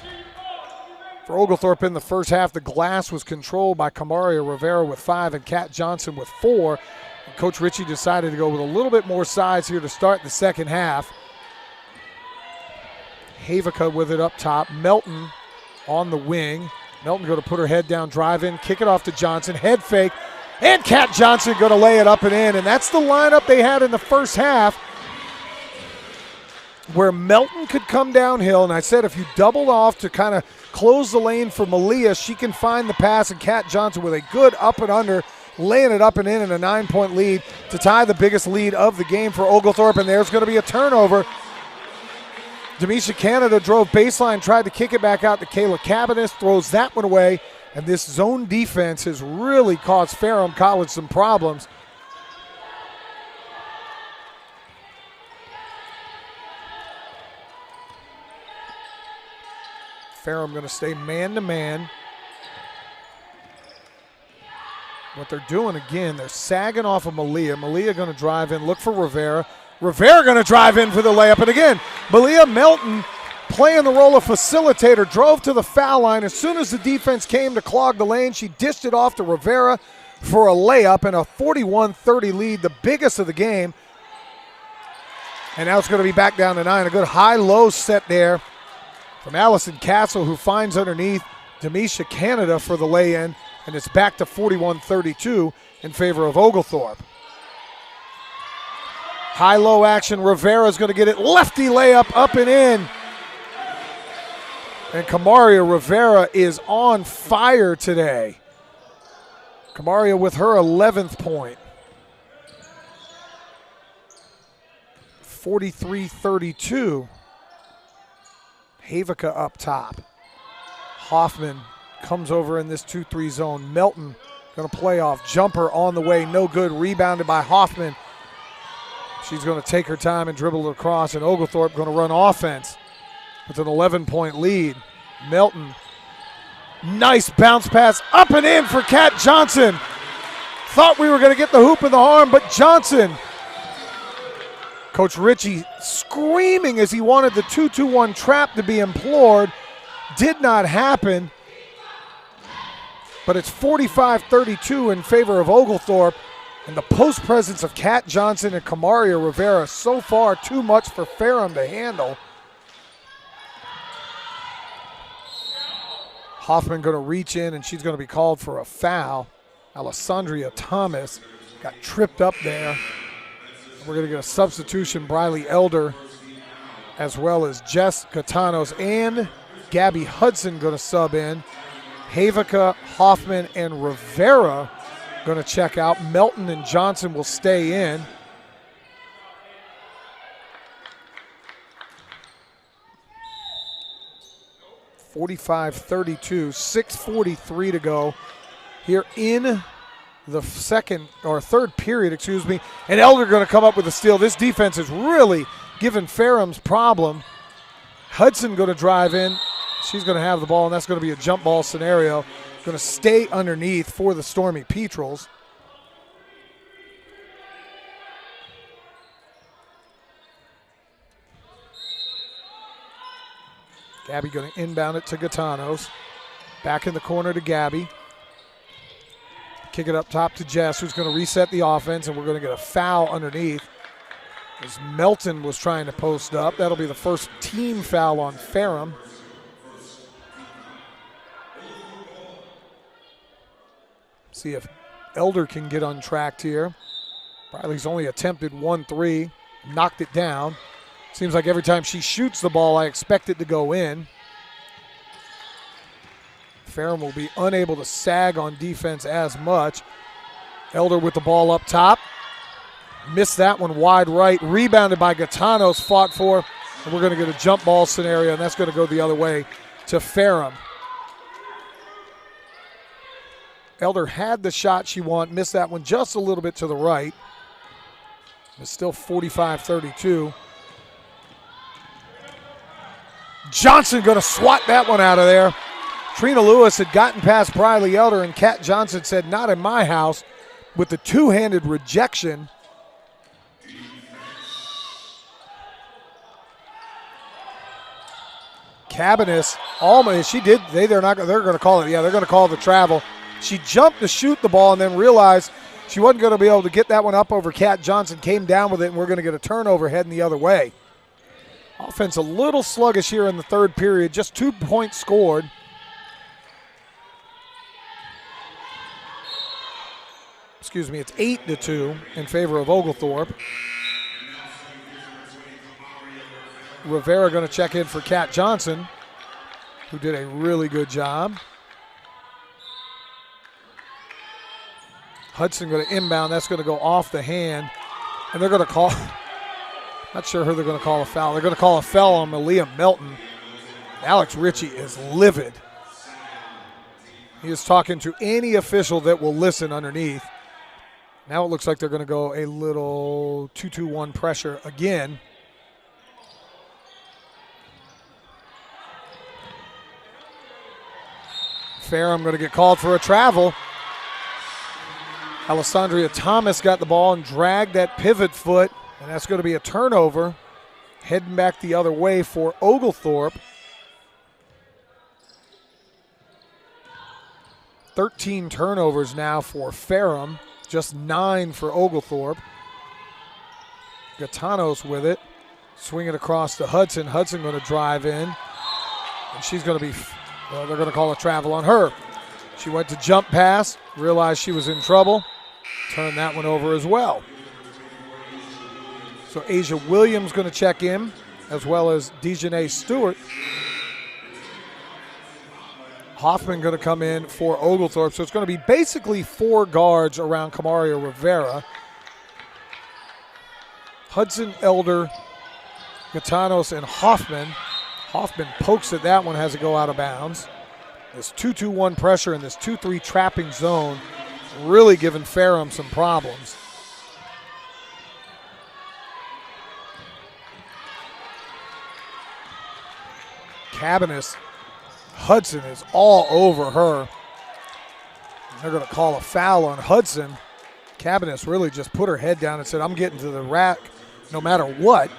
Speaker 1: For Oglethorpe in the first half, the glass was controlled by Kamaria Rivera with 5 and Kat Johnson with 4. And Coach Ritchie decided to go with a little bit more size here to start the second half. Havica with it up top. Melton on the wing. Melton going to put her head down, drive in, kick it off to Johnson, head fake, and Kat Johnson going to lay it up and in. And that's the lineup they had in the first half, where Melton could come downhill. And I said if you doubled off to kind of close the lane for Malia, she can find the pass, and Kat Johnson with a good up and under, laying it up and in a 9-point lead to tie the biggest lead of the game for Oglethorpe. And there's going to be a turnover. Demisha Canada drove baseline, tried to kick it back out to Kayla Cabanis, throws that one away, and this zone defense has really caused Ferrum College some problems. Ferrum going to stay man-to-man. What they're doing again, they're sagging off of Malia. Malia going to drive in, look for Rivera. Rivera going to drive in for the layup. And again, Malia Melton playing the role of facilitator, drove to the foul line. As soon as the defense came to clog the lane, she dished it off to Rivera for a layup and a 41-30 lead, the biggest of the game. And now it's going to be back down to 9. A good high-low set there from Allison Castle, who finds underneath Demisha Canada for the lay-in. And it's back to 41-32 in favor of Oglethorpe. High-low action. Rivera's going to get it. Lefty layup up and in. And Kamaria Rivera is on fire today. Kamaria with her 11th point. 43-32. Havica up top. Hoffman comes over in this 2-3 zone. Melton going to play off. Jumper on the way. No good. Rebounded by Hoffman. She's going to take her time and dribble it across, and Oglethorpe going to run offense with an 11-point lead. Melton, nice bounce pass up and in for Kat Johnson. Thought we were going to get the hoop in the arm, but Johnson. Coach Ritchie screaming as he wanted the 2-2-1 trap to be implored. Did not happen, but it's 45-32 in favor of Oglethorpe. And the post presence of Kat Johnson and Kamaria Rivera, so far too much for Ferrum to handle. Hoffman going to reach in, and she's going to be called for a foul. Alessandria Thomas got tripped up there. We're going to get a substitution. Briley Elder, as well as Jess Gatanos and Gabby Hudson going to sub in. Havica, Hoffman, and Rivera going to check out. Melton and Johnson will stay in. (45-32), 6:43 to go here in the third period, excuse me. And Elder going to come up with a steal. This defense is really giving Ferrum's problem. Hudson going to drive in. She's going to have the ball, and that's going to be a jump ball scenario. Going to stay underneath for the Stormy Petrels. Gabby going to inbound it to Gatanos. Back in the corner to Gabby. Kick it up top to Jess, who's going to reset the offense, and we're going to get a foul underneath as Melton was trying to post up. That'll be the first team foul on Ferrum. See if Elder can get untracked here. Briley's only attempted 1-3, knocked it down. Seems like every time she shoots the ball, I expect it to go in. Ferrum will be unable to sag on defense as much. Elder with the ball up top. Missed that one wide right. Rebounded by Gatanos, fought for. And we're going to get a jump ball scenario, and that's going to go the other way to Ferrum. Elder had the shot she wanted, missed that one just a little bit to the right. It's still 45-32. Johnson going to swat that one out of there. Trina Lewis had gotten past Briley Elder, and Kat Johnson said, "Not in my house," with the two-handed rejection. Cabanis almost, she did, they're going to call it, yeah, they're going to call the travel. She jumped to shoot the ball and then realized she wasn't going to be able to get that one up over Kat Johnson, came down with it, and we're going to get a turnover heading the other way. Offense a little sluggish here in the third period. Just 2 points scored. Excuse me, it's 8-2 in favor of Oglethorpe. Rivera going to check in for Kat Johnson, who did a really good job. Hudson going to inbound. That's going to go off the hand. And they're going to call, not sure who they're going to call a foul. They're going to call a foul on Malia Melton. Alex Ritchie is livid. He is talking to any official that will listen underneath. Now it looks like they're going to go a little 2-2-1 pressure again. Ferrum going to get called for a travel. Alessandria Thomas got the ball and dragged that pivot foot, and that's going to be a turnover. Heading back the other way for Oglethorpe. 13 turnovers now for Ferrum, just 9 for Oglethorpe. Gatanos with it, swing it across to Hudson. Hudson going to drive in, and she's going to be, well, they're going to call a travel on her. She went to jump pass, realized she was in trouble, turned that one over as well. So Asia Williams going to check in, as well as Dejanay Stewart. Hoffman going to come in for Oglethorpe. So it's going to be basically 4 guards around Camaria Rivera. Hudson, Elder, Gatanos, and Hoffman. Hoffman pokes at that one, has it go out of bounds. This 2-2-1 pressure in this 2-3 trapping zone really giving Ferrum some problems. Cabanis, Hudson is all over her. They're going to call a foul on Hudson. Cabanis really just put her head down and said, I'm getting to the rack no matter what.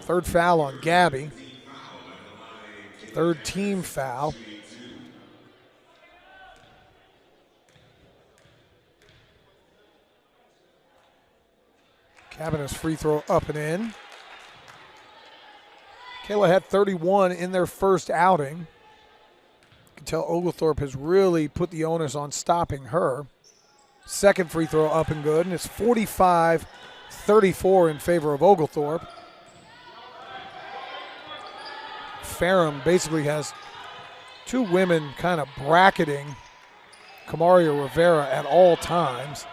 Speaker 1: Third foul on Gabby. Third team foul. Cabanis free throw up and in. Kayla had 31 in their first outing. You can tell Oglethorpe has really put the onus on stopping her. Second free throw up and good, and it's 45-34 in favor of Oglethorpe. Ferrum basically has 2 women kind of bracketing Camaria Rivera at all times.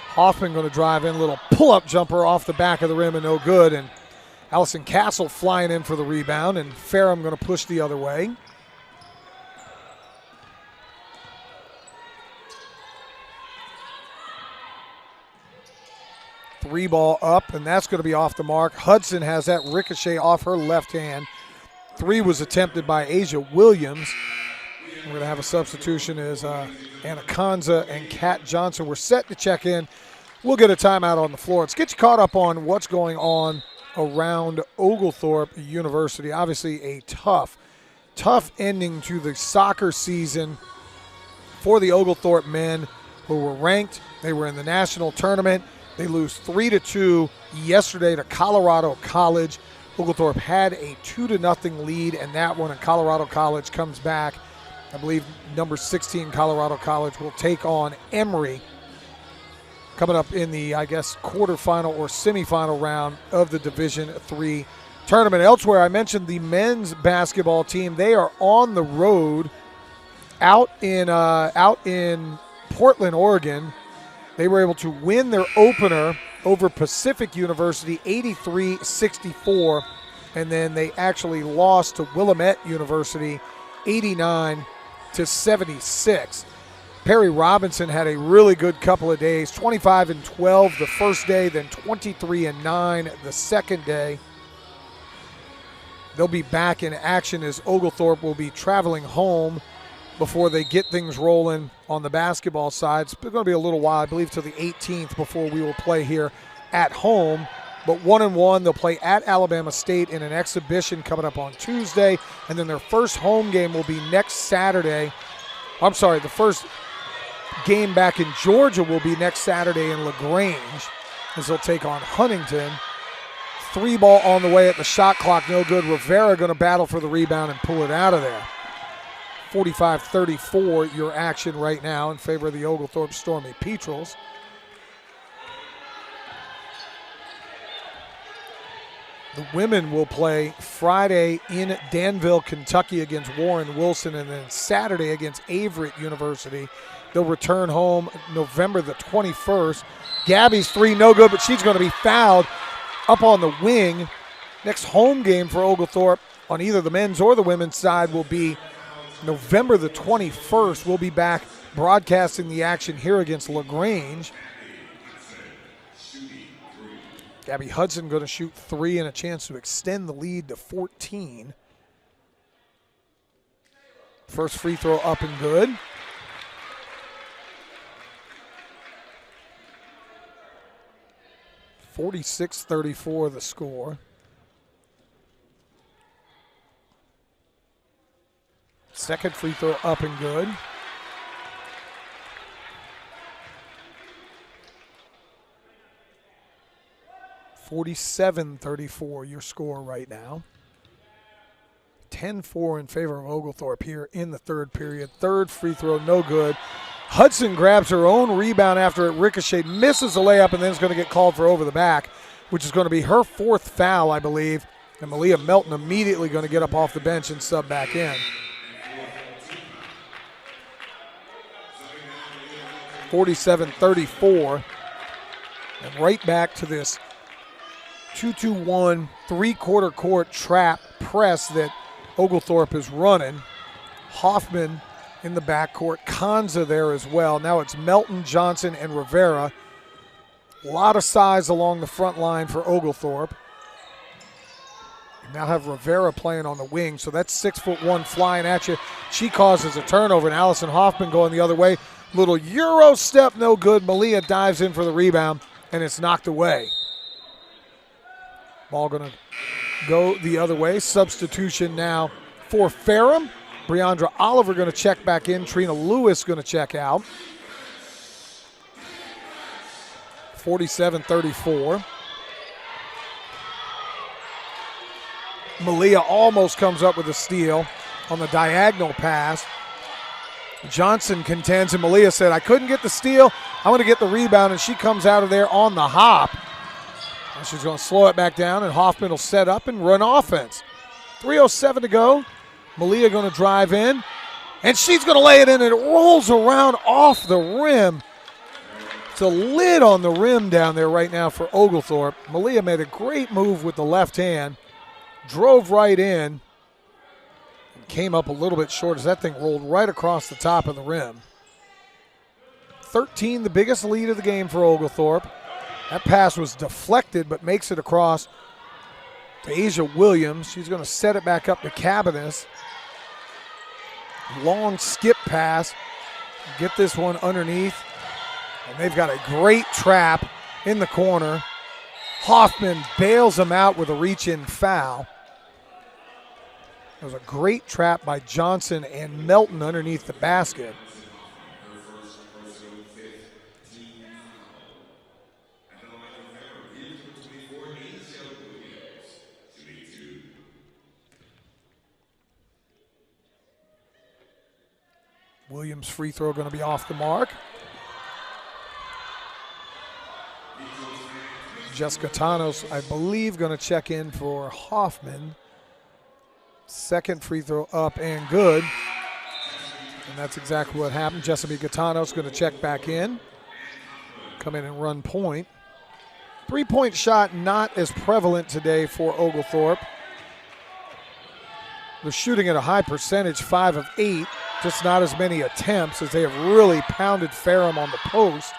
Speaker 1: Hoffman going to drive in, a little pull-up jumper off the back of the rim and no good, and Allison Castle flying in for the rebound, and Ferrum going to push the other way. Three ball up, and that's going to be off the mark. Hudson has that ricochet off her left hand. 3 was attempted by Asia Williams. We're going to have a substitution as Anna Kanza and Kat Johnson. We're set to check in. We'll get a timeout on the floor. Let's get you caught up on what's going on around Oglethorpe University. Obviously a tough ending to the soccer season for the Oglethorpe men, who were ranked. They were in the national tournament. They lose 3-2 yesterday to Colorado College. Oglethorpe had a 2-0 lead in that one, and Colorado College comes back. I believe number 16 Colorado College will take on Emory coming up in the, I guess, quarterfinal or semifinal round of the Division III tournament. Elsewhere, I mentioned the men's basketball team. They are on the road out in Portland, Oregon. They were able to win their opener over Pacific University 83-64, and then they actually lost to Willamette University 89-76. Perry Robinson had a really good couple of days, 25-12 the first day, then 23-9 the second day. They'll be back in action as Oglethorpe will be traveling home before they get things rolling on the basketball side. It's going to be a little while, I believe, till the 18th before we will play here at home. But 1-1, they'll play at Alabama State in an exhibition coming up on Tuesday, and then their first home game will be next Saturday. I'm sorry, the first game back in Georgia will be next Saturday in LaGrange, as they'll take on Huntington. three ball on the way at the shot clock, no good. Rivera going to battle for the rebound and pull it out of there. 45-34 your action right now in favor of the Oglethorpe Stormy Petrels. The women will play Friday in Danville, Kentucky against Warren Wilson, and then Saturday against Averett University. They'll return home November the 21st. Gabby's three, no good, but she's going to be fouled up on the wing. Next home game for Oglethorpe on either the men's or the women's side will be November the 21st. We'll be back broadcasting the action here against LaGrange. Gabby Hudson going to shoot three and a chance to extend the lead to 14. First free throw up and good. (46-34) the score. Second free throw up and good. (47-34) your score right now. 10-4 in favor of Oglethorpe here in the third period. Third free throw, no good. Hudson grabs her own rebound after it ricocheted, misses a layup, and then is going to get called for over the back, which is going to be her fourth foul, I believe. And Malia Melton immediately going to get up off the bench and sub back in. 47-34. And right back to this 2-2-1 three-quarter court trap press that Oglethorpe is running. Hoffman in the backcourt, Kanza there as well. Now it's Melton, Johnson, and Rivera. A lot of size along the front line for Oglethorpe. Now have Rivera playing on the wing, so that's 6'1" flying at you. She causes a turnover, and Allison Hoffman going the other way. Little Euro step, no good. Malia dives in for the rebound, and it's knocked away. Ball going to go the other way. Substitution now for Ferrum. Briandra Oliver going to check back in. Trina Lewis going to check out. 47-34. Malia almost comes up with a steal on the diagonal pass. Johnson contends, and Malia said, I couldn't get the steal. I'm going to get the rebound, and she comes out of there on the hop. And she's going to slow it back down, and Hoffman will set up and run offense. 3:07 to go. Malia going to drive in, and she's going to lay it in, and it rolls around off the rim. It's a lid on the rim down there right now for Oglethorpe. Malia made a great move with the left hand, drove right in, and came up a little bit short as that thing rolled right across the top of the rim. 13, the biggest lead of the game for Oglethorpe. That pass was deflected, but makes it across to Asia Williams. She's going to set it back up to Cabanis. Long skip pass. Get this one underneath. And they've got a great trap in the corner. Hoffman bails them out with a reach-in foul. It was a great trap by Johnson and Melton underneath the basket. Williams' free throw going to be off the mark. Jessica Tanos, I believe, going to check in for Hoffman. Second free throw up and good. And that's exactly what happened. Jessica Tanos going to check back in. Come in and run point. Three-point shot not as prevalent today for Oglethorpe. They're shooting at a high percentage, 5 of 8. Just not as many attempts as they have really pounded Ferrum on the post.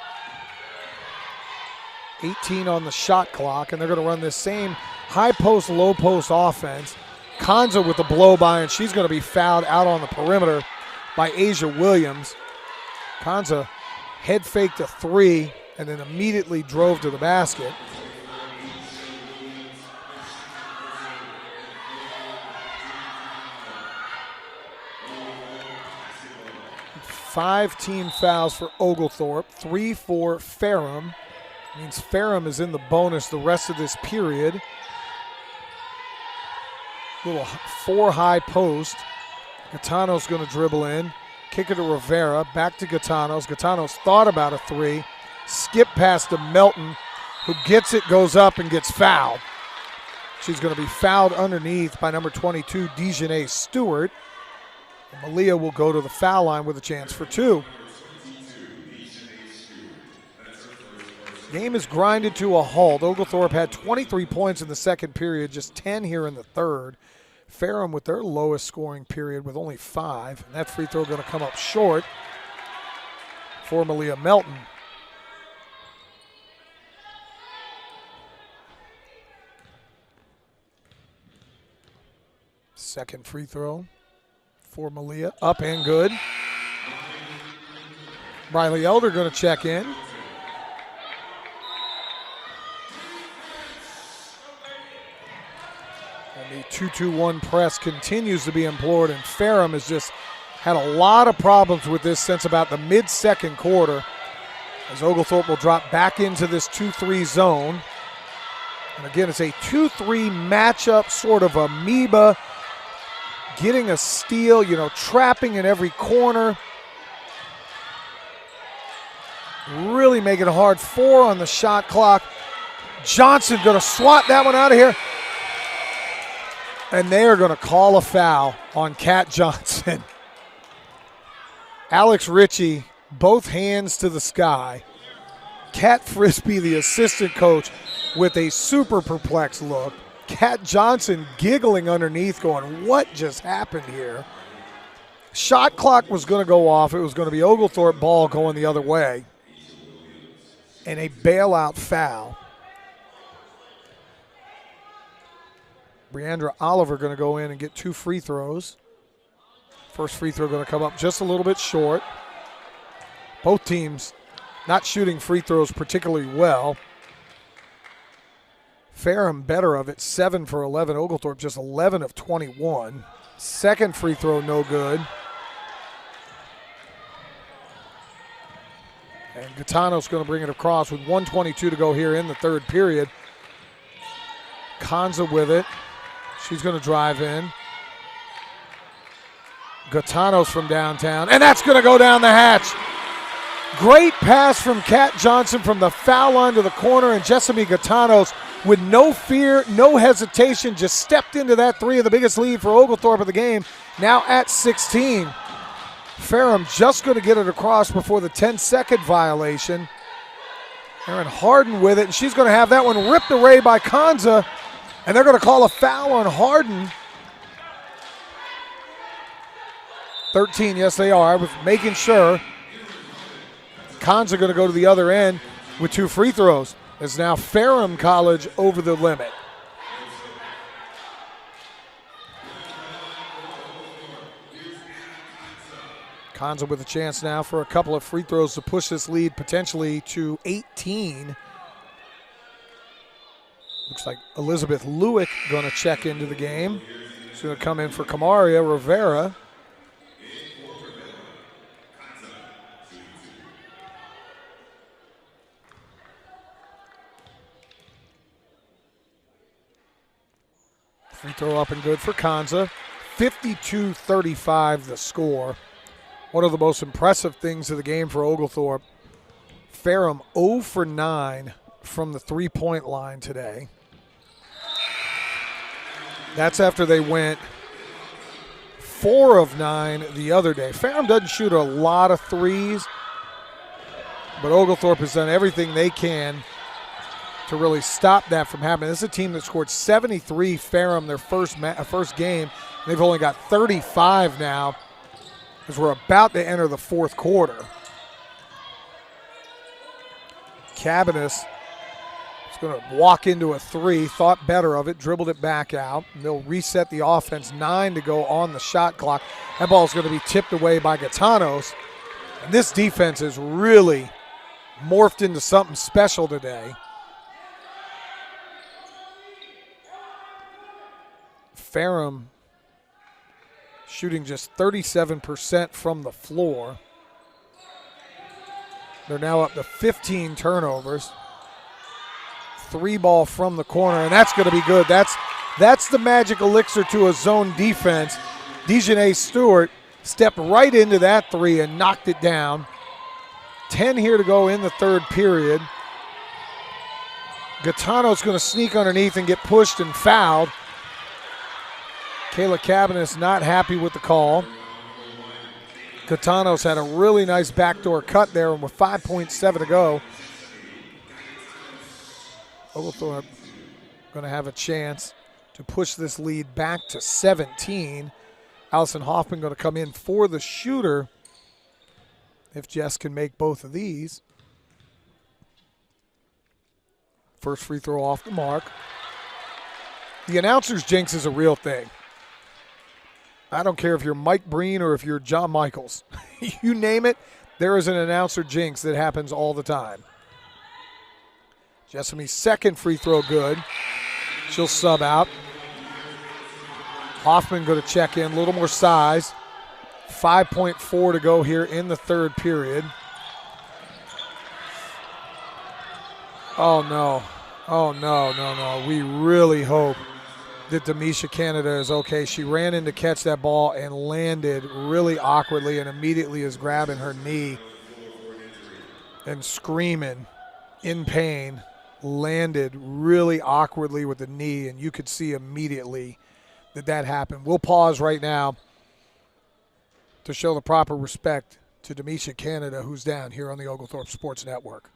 Speaker 1: 18 on the shot clock, and they're going to run this same high post, low post offense. Kanza with the blow by, and she's going to be fouled out on the perimeter by Asia Williams. Kanza head faked a three and then immediately drove to the basket. Five team fouls for Oglethorpe, 3 for Ferrum. Means Ferrum is in the bonus the rest of this period. Little 4-high post. Gaetano's going to dribble in. Kick it to Rivera. Back to Gaetanos. Gaetanos thought about a three. Skip pass to Melton, who gets it, goes up, and gets fouled. She's going to be fouled underneath by number 22, Dejanay Stewart. And Malia will go to the foul line with a chance for two. Game is grinded to a halt. Oglethorpe had 23 points in the second period, just 10 here in the third. Ferrum with their lowest scoring period with only 5. And that free throw going to come up short for Malia Melton. Second free throw for Malia, up and good. Riley Elder going to check in. And the 2-2-1 press continues to be implored, and Ferrum has just had a lot of problems with this since about the mid-second quarter, as Oglethorpe will drop back into this 2-3 zone. And again, it's a 2-3 matchup, sort of amoeba, getting a steal, trapping in every corner. Really making it hard. 4 on the shot clock. Johnson going to swat that one out of here. And they are going to call a foul on Kat Johnson. Alex Ritchie, both hands to the sky. Kat Frisbee, the assistant coach, with a super perplexed look. Kat Johnson giggling underneath, going, what just happened here? Shot clock was going to go off. It was going to be Oglethorpe ball going the other way. And a bailout foul. Briandra Oliver going to go in and get 2 free throws. First free throw going to come up just a little bit short. Both teams not shooting free throws particularly well. Ferrum better of it, 7 for 11. Oglethorpe just 11 of 21. Second free throw no good. And Gaetano's going to bring it across with 1:22 to go here in the third period. Kanza with it. She's going to drive in. Gaetano's from downtown, and that's going to go down the hatch. Great pass from Kat Johnson from the foul line to the corner, and Jessamy Gaetanos, with no fear, no hesitation, just stepped into that three of the biggest lead for Oglethorpe of the game, now at 16. Ferrum just going to get it across before the 10-second violation. Erin Harden with it, and she's going to have that one ripped away by Kanza, and they're going to call a foul on Harden. 13, yes they are. I was making sure. Kanza going to go to the other end with 2 free throws. It's now Ferrum College over the limit. Kanza with a chance now for a couple of free throws to push this lead potentially to 18. Looks like Elizabeth Lewick going to check into the game. She's going to come in for Kamaria Rivera. Free throw up and good for Kanza. 52-35 the score. One of the most impressive things of the game for Oglethorpe. Ferrum 0 for 9 from the three-point line today. That's after they went 4 of 9 the other day. Ferrum doesn't shoot a lot of threes, but Oglethorpe has done everything they can to really stop that from happening. This is a team that scored 73 Ferrum their first game. They've only got 35 now as we're about to enter the fourth quarter. Cabanis is going to walk into a three, thought better of it, dribbled it back out. And they'll reset the offense, 9 to go on the shot clock. That ball is going to be tipped away by Gaetanos. And this defense has really morphed into something special today. Ferrum shooting just 37% from the floor. They're now up to 15 turnovers. 3 ball from the corner, and that's going to be good. That's That's the magic elixir to a zone defense. Dejanay Stewart stepped right into that three and knocked it down. 10 here to go in the third period. Gaetano's going to sneak underneath and get pushed and fouled. Kayla Cabanis not happy with the call. Gaetano's had a really nice backdoor cut there, and with 5.7 to go, Oglethorpe going to have a chance to push this lead back to 17. Allison Hoffman going to come in for the shooter if Jess can make both of these. First free throw off the mark. The announcer's jinx is a real thing. I don't care if you're Mike Breen or if you're John Michaels. You name it, there is an announcer jinx that happens all the time. Jessamy's second free throw good. She'll sub out. Hoffman going to check in, a little more size. 5.4 to go here in the third period. Oh, no. Oh, no. We really hope that Demisha Canada is okay. She ran in to catch that ball and landed really awkwardly and immediately is grabbing her knee and screaming in pain. Landed really awkwardly with the knee, and you could see immediately that happened. We'll pause right now to show the proper respect to Demisha Canada, who's down here on the Oglethorpe Sports Network.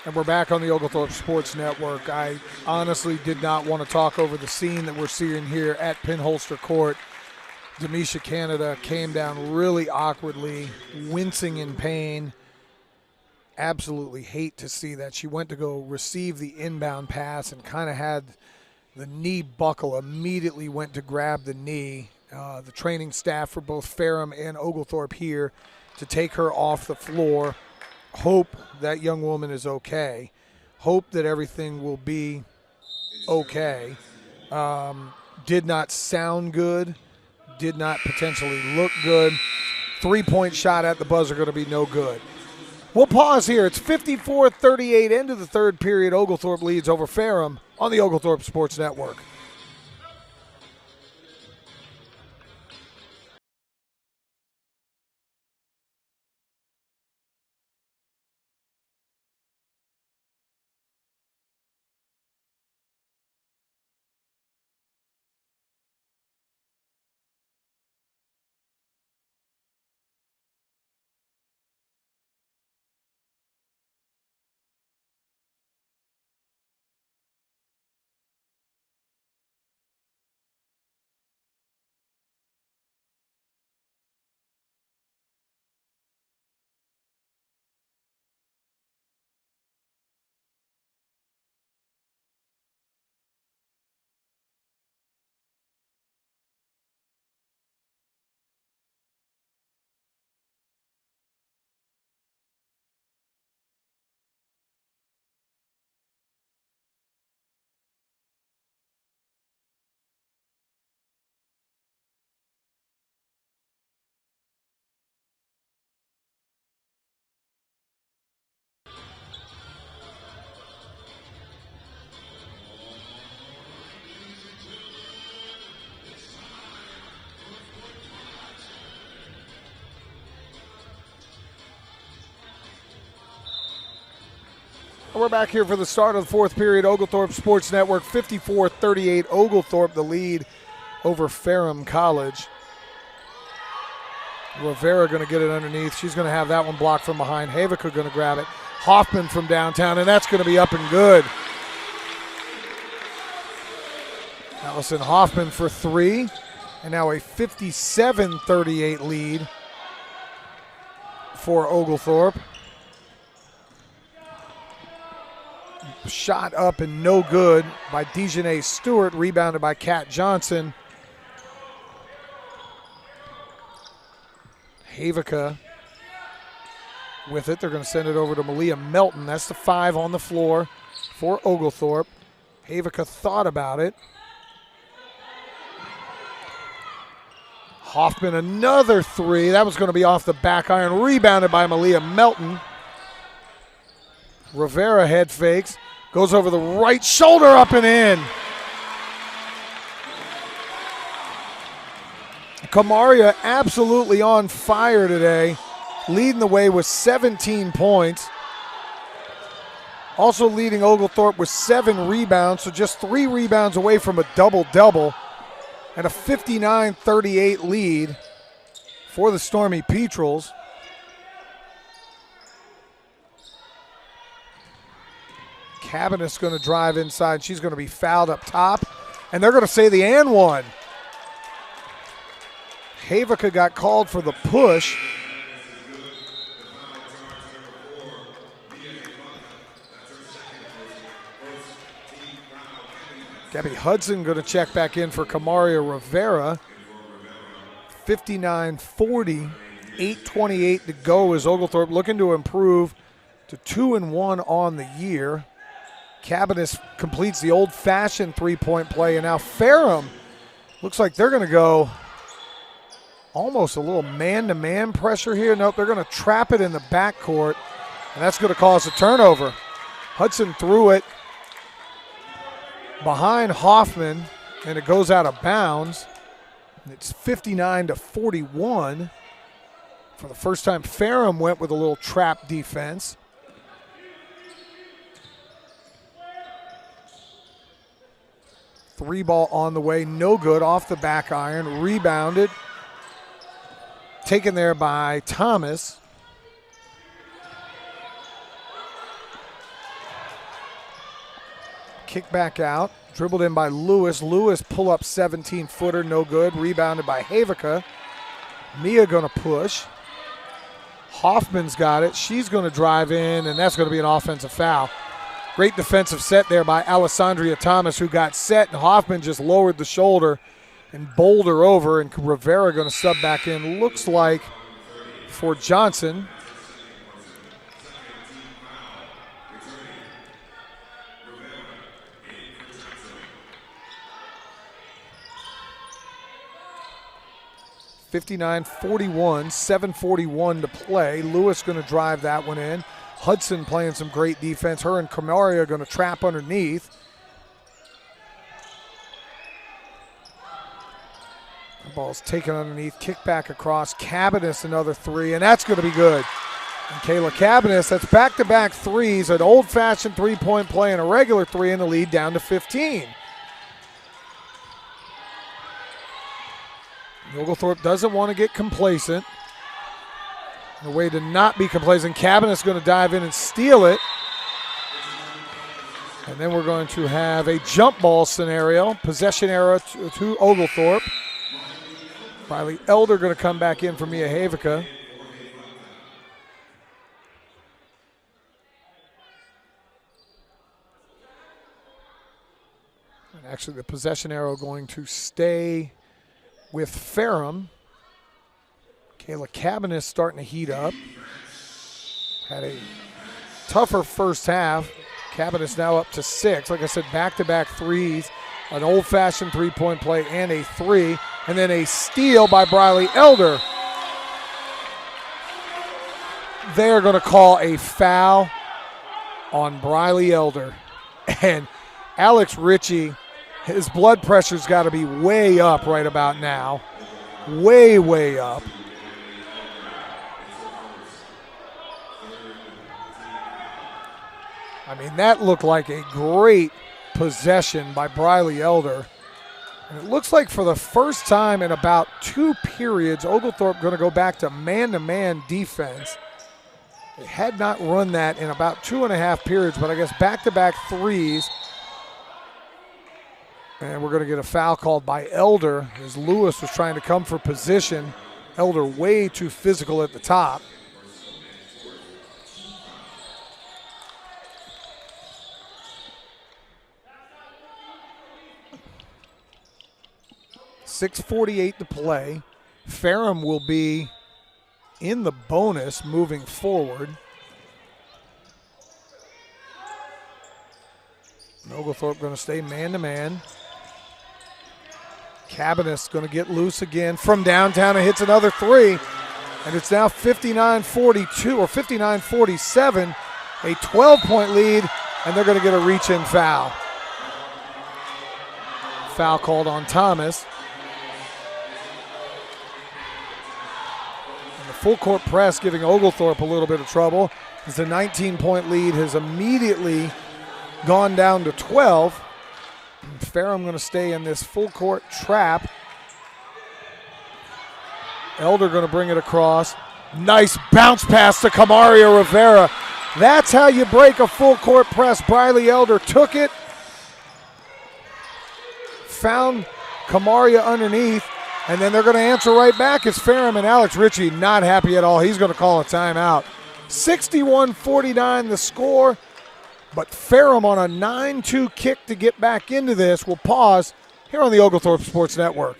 Speaker 1: And we're back on the Oglethorpe Sports Network. I honestly did not want to talk over the scene that we're seeing here at Pinholster Court. Demisha Canada came down really awkwardly, wincing in pain. Absolutely hate to see that. She went to go receive the inbound pass and kind of had the knee buckle, immediately went to grab the knee. The training staff for both Ferrum and Oglethorpe here to take her off the floor. Hope that young woman is okay. Hope that everything will be okay. Did not sound good. Did not potentially look good. 3-point shot at the buzzer going to be no good. We'll pause here. It's 54-38 into the third period. Oglethorpe leads over Ferrum on the Oglethorpe Sports Network. We're back here for the start of the fourth period. Oglethorpe Sports Network, 54-38. Oglethorpe the lead over Ferrum College. Rivera going to get it underneath. She's going to have that one blocked from behind. Havica going to grab it. Hoffman from downtown, and that's going to be up and good. Allison Hoffman for three, and now a 57-38 lead for Oglethorpe. Shot up and no good by Dejanay Stewart, rebounded by Kat Johnson. Havica with it. They're going to send it over to Malia Melton. That's the 5 on the floor for Oglethorpe. Havica thought about it. Hoffman another 3. That was going to be off the back iron. Rebounded by Malia Melton. Rivera head fakes. Goes over the right shoulder, up and in. Kamaria absolutely on fire today, leading the way with 17 points. Also leading Oglethorpe with 7 rebounds, so just 3 rebounds away from a double-double, and a 59-38 lead for the Stormy Petrels. Cabinet's going to drive inside. She's going to be fouled up top, and they're going to say the and one. Havica got called for the push. Gabby Hudson going to check back in for Kamaria Rivera. 59-40, 8:28 to go as Oglethorpe looking to improve to 2-1 on the year. Cabinets completes the old-fashioned three-point play, and now Ferrum looks like they're going to go almost a little man-to-man pressure here. Nope, they're going to trap it in the backcourt, and that's going to cause a turnover. Hudson threw it behind Hoffman, and it goes out of bounds. It's 59-41. For the first time, Ferrum went with a little trap defense. Three ball on the way, no good, off the back iron, rebounded. Taken there by Thomas. Kick back out, dribbled in by Lewis. Lewis pull up 17-footer, no good, rebounded by Havica. Mia gonna push. Hoffman's got it, she's gonna drive in, and that's gonna be an offensive foul. Great defensive set there by Alessandria Thomas, who got set, and Hoffman just lowered the shoulder and bowled her over, and Rivera going to sub back in, looks like, for Johnson. (59-41), 7:41 to play. Lewis going to drive that one in. Hudson playing some great defense. Her and Kamaria are going to trap underneath. The ball's taken underneath, kick back across. Cabinets another 3, and that's going to be good. And Kayla Cabinets, that's back-to-back threes, an old-fashioned three-point play and a regular 3 in the lead, down to 15. Oglethorpe doesn't want to get complacent. The way to not be complacent, Cabinet's going to dive in and steal it. And then we're going to have a jump ball scenario, possession error to Oglethorpe. Riley Elder going to come back in for Mia Havica. And actually the possession arrow going to stay with Ferrum. Kayla Cabinets starting to heat up. Had a tougher first half. Cabinets now up to 6. Like I said, back-to-back threes, an old-fashioned three-point play and a 3, and then a steal by Briley Elder. They're going to call a foul on Briley Elder. And Alex Ritchie, his blood pressure's got to be way up right about now. Way, way up. I mean, that looked like a great possession by Briley Elder. And it looks like for the first time in about 2 periods, Oglethorpe going to go back to man-to-man defense. They had not run that in about 2.5 periods, but I guess back-to-back threes. And we're going to get a foul called by Elder as Lewis was trying to come for position. Elder way too physical at the top. .648 to play. Ferrum will be in the bonus moving forward. And Oglethorpe going to stay man-to-man. Cabinet's going to get loose again from downtown and hits another three. And it's now 59-42 or 59-47, a 12-point lead, and they're going to get a reach-in foul. Foul called on Thomas. And the full court press giving Oglethorpe a little bit of trouble as the 19-point lead has immediately gone down to 12. Ferrum going to stay in this full court trap. Elder going to bring it across. Nice bounce pass to Camaria Rivera. That's how you break a full court press. Briley Elder took it, found Camaria underneath, and then they're going to answer right back as Ferrum and Alex Ritchie not happy at all. He's going to call a timeout. 61-49 the score. But Ferrum on a 9-2 kick to get back into this. We'll pause here on the Oglethorpe Sports Network.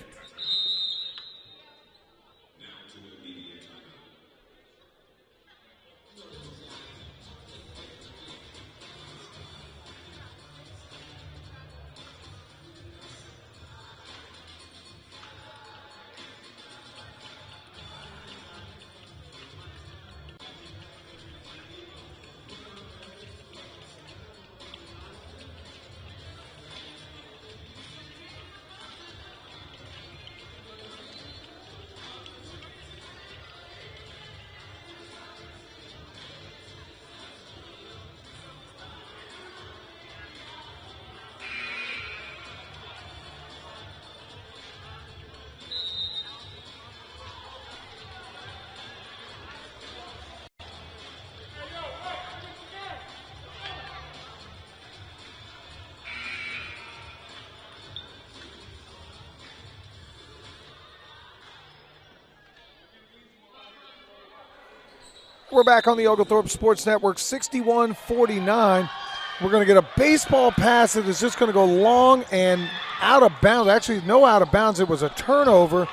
Speaker 1: We're back on the Oglethorpe Sports Network, 61-49. We're going to get a baseball pass that is just going to go long and out of bounds. Actually, no out of bounds. It was a turnover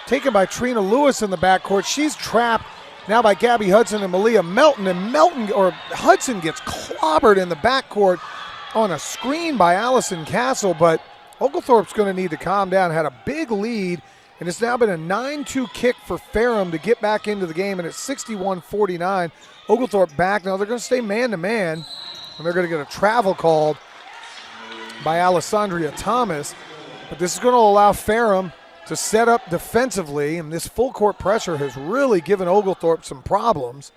Speaker 1: taken by Trina Lewis in the backcourt. She's trapped now by Gabby Hudson and Malia Melton. And Hudson gets clobbered in the backcourt on a screen by Allison Castle. But Oglethorpe's going to need to calm down. Had a big lead. And it's now been a 9-2 kick for Ferrum to get back into the game, and it's 61-49. Oglethorpe back. Now they're going to stay man-to-man, and they're going to get a travel called by Alessandria Thomas. But this is going to allow Ferrum to set up defensively, and this full-court pressure has really given Oglethorpe some problems.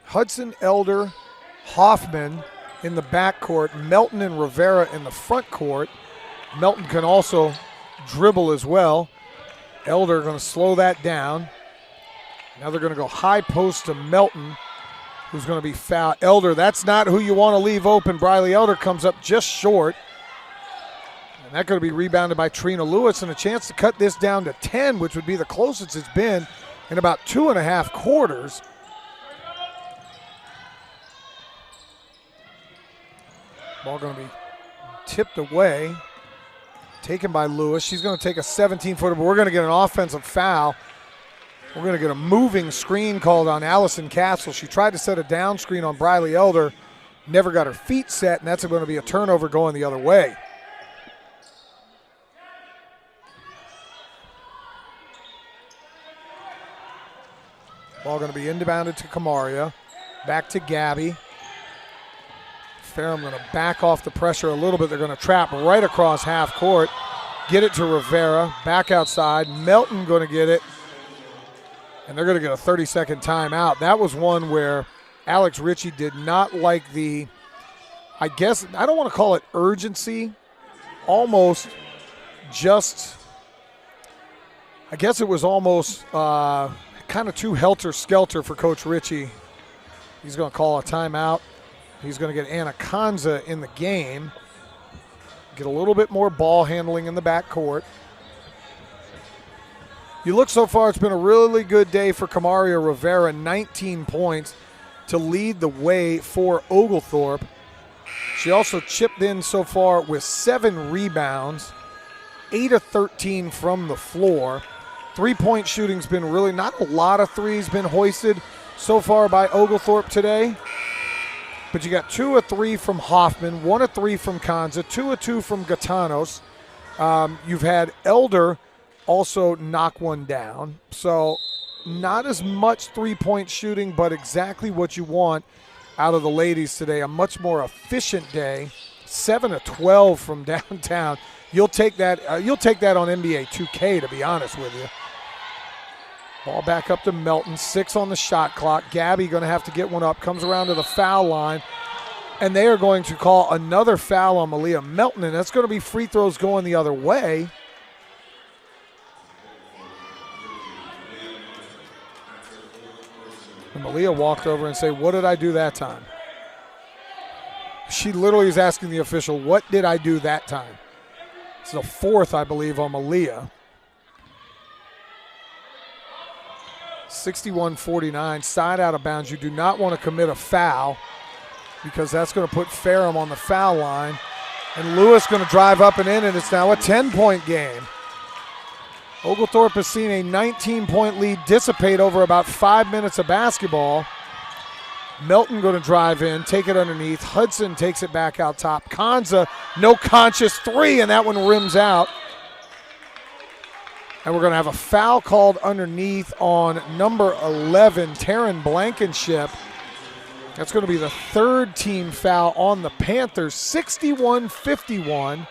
Speaker 1: Hudson, Elder, Hoffman in the backcourt, Melton and Rivera in the front court. Melton can also dribble as well. Elder going to slow that down. Now they're going to go high post to Melton, who's going to be fouled. Elder, that's not who you want to leave open. Briley Elder comes up just short. And that's going to be rebounded by Trina Lewis, and a chance to cut this down to 10, which would be the closest it's been in about 2.5 quarters. Ball going to be tipped away. Taken by Lewis. She's going to take a 17-footer, but we're going to get an offensive foul. We're going to get a moving screen called on Allison Castle. She tried to set a down screen on Briley Elder, never got her feet set, and that's going to be a turnover going the other way. Ball going to be inbounded to Camaria. Back to Gabby. Ferrum going to back off the pressure a little bit. They're going to trap right across half court. Get it to Rivera. Back outside. Melton going to get it. And they're going to get a 30-second timeout. That was one where Alex Ritchie did not like the, I guess, I don't want to call it urgency, almost just, I guess it was almost kind of too helter-skelter for Coach Ritchie. He's going to call a timeout. He's going to get Anna Kanza in the game. Get a little bit more ball handling in the backcourt. You look so far, it's been a really good day for Kamaria Rivera, 19 points to lead the way for Oglethorpe. She also chipped in so far with 7 rebounds, 8 of 13 from the floor. Three-point shooting's been really not a lot of threes been hoisted so far by Oglethorpe today. But you got 2 of 3 from Hoffman, 1 of 3 from Kanza, 2 of 2 from Gatanos. You've had Elder also knock one down. So not as much three-point shooting, but exactly what you want out of the ladies today. A much more efficient day. 7 of 12 from downtown. You'll take that on NBA 2K, to be honest with you. Ball back up to Melton. 6 on the shot clock. Gabby going to have to get one up. Comes around to the foul line. And they are going to call another foul on Malia Melton, and that's going to be free throws going the other way. And Malia walked over and said, "What did I do that time?" She literally is asking the official, "What did I do that time?" It's the 4th, I believe, on Malia. 61-49, side out of bounds. You do not want to commit a foul because that's going to put Ferrum on the foul line. And Lewis going to drive up and in, and it's now a 10-point game. Oglethorpe has seen a 19-point lead dissipate over about 5 minutes of basketball. Melton going to drive in, take it underneath. Hudson takes it back out top. Kanza, no conscious 3, and that one rims out. And we're going to have a foul called underneath on number 11, Taryn Blankenship. That's going to be the 3rd team foul on the Panthers, 61-51.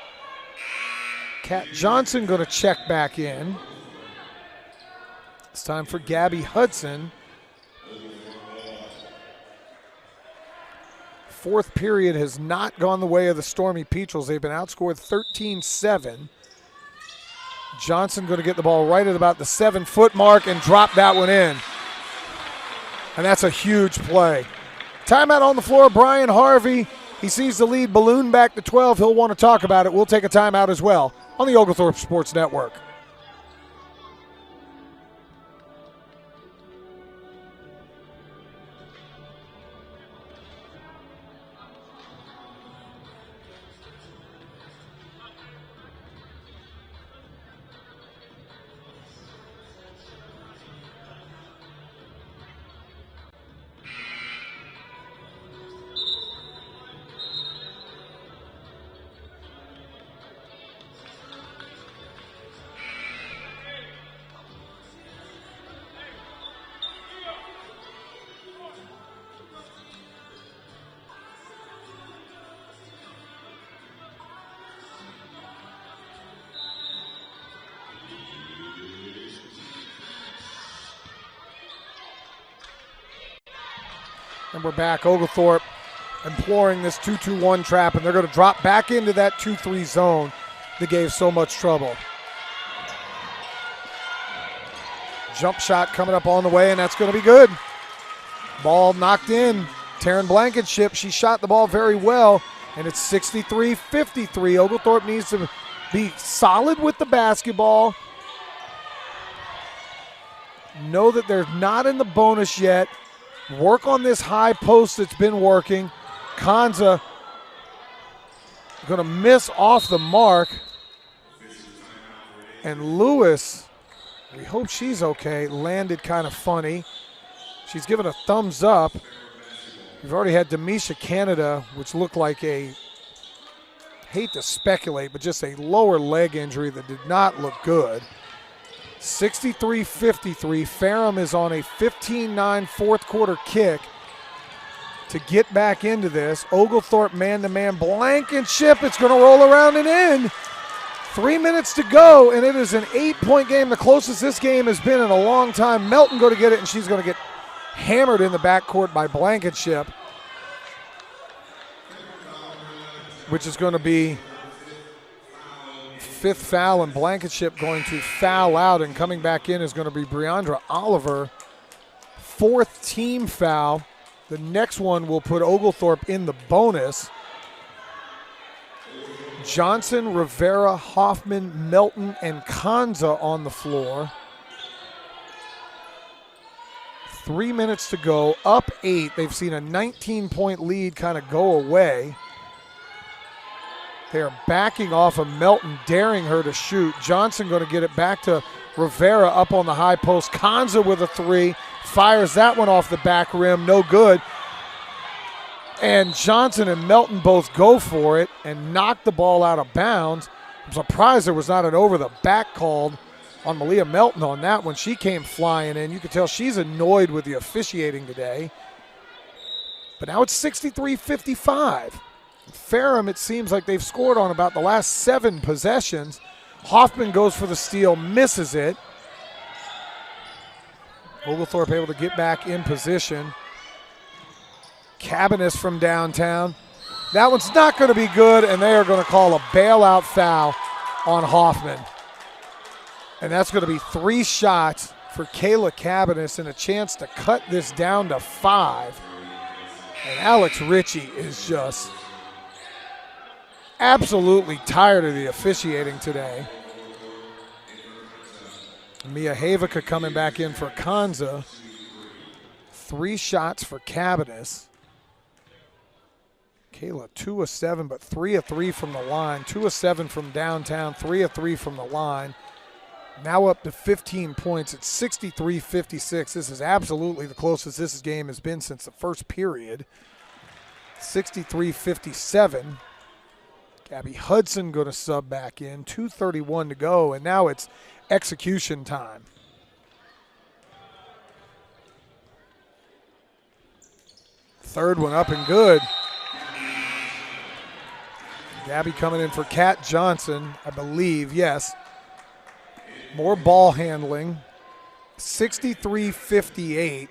Speaker 1: Kat Johnson going to check back in. It's time for Gabby Hudson. 4th period has not gone the way of the Stormy Peatrels. They've been outscored 13-7. Johnson going to get the ball right at about the 7-foot mark and drop that one in. And that's a huge play. Timeout on the floor, Brian Harvey. He sees the lead balloon back to 12. He'll want to talk about it. We'll take a timeout as well on the Oglethorpe Sports Network. And we're back. Oglethorpe imploring this 2-2-1 trap, and they're going to drop back into that 2-3 zone that gave so much trouble. Jump shot coming up on the way, and that's going to be good. Ball knocked in. Taryn Blankenship, she shot the ball very well, and it's 63-53. Oglethorpe needs to be solid with the basketball. Know that they're not in the bonus yet. Work on this high post that's been working. Kanza going to miss off the mark. And Lewis, we hope she's okay, landed kind of funny. She's given a thumbs up. We've already had Demisha Canada, which looked like a, hate to speculate, but just a lower leg injury that did not look good. 63-53. Ferrum is on a 15-9 fourth quarter kick to get back into this. Oglethorpe man-to-man. Blankenship, it's going to roll around and in. 3 minutes to go, and it is an 8-point game, the closest this game has been in a long time. Melton going to get it, and she's going to get hammered in the backcourt by Blankenship, which is going to be 5th foul, and Blankenship going to foul out, and coming back in is going to be Briandra Oliver. 4th team foul. The next one will put Oglethorpe in the bonus. Johnson, Rivera, Hoffman, Melton, and Kanza on the floor. 3 minutes to go, up 8. They've seen a 19-point lead kind of go away. They're backing off of Melton, daring her to shoot. Johnson going to get it back to Rivera up on the high post. Kanza with a 3, fires that one off the back rim, no good. And Johnson and Melton both go for it and knock the ball out of bounds. I'm surprised there was not an over-the-back called on Malia Melton on that one. She came flying in. You could tell she's annoyed with the officiating today. But now it's 63-55. Ferrum, it seems like they've scored on about the last 7 possessions. Hoffman goes for the steal, misses it. Oglethorpe able to get back in position. Cabanis from downtown. That one's not going to be good, and they are going to call a bailout foul on Hoffman. And that's going to be 3 shots for Kayla Cabanis and a chance to cut this down to 5. And Alex Ritchie is just absolutely tired of the officiating today. Mia Havica coming back in for Kanza. 3 shots for Cabanis. Kayla 2 of 7, but 3 of 3 from the line. 2 of 7 from downtown, 3 of 3 from the line. Now up to 15 points. It's 63-56. This is absolutely the closest this game has been since the first period. 63-57. Gabby Hudson going to sub back in. 2:31 to go, and now it's execution time. Third one up and good. Gabby coming in for Kat Johnson, I believe, yes. More ball handling. 63-58.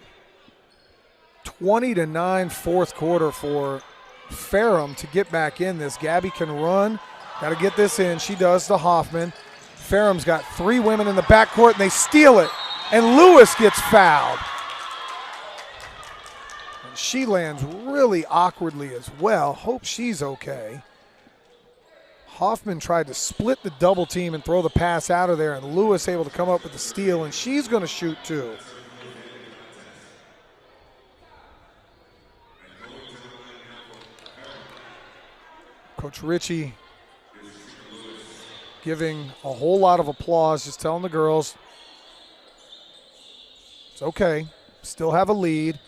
Speaker 1: 20-9 fourth quarter for Ferrum to get back in this. Gabby can run. Got to get this in. She does to Hoffman. Ferrum's got 3 women in the backcourt, and they steal it. And Lewis gets fouled. And she lands really awkwardly as well. Hope she's okay. Hoffman tried to split the double team and throw the pass out of there, and Lewis able to come up with the steal, and she's going to shoot too. Coach Ritchie giving a whole lot of applause, just telling the girls it's okay, still have a lead,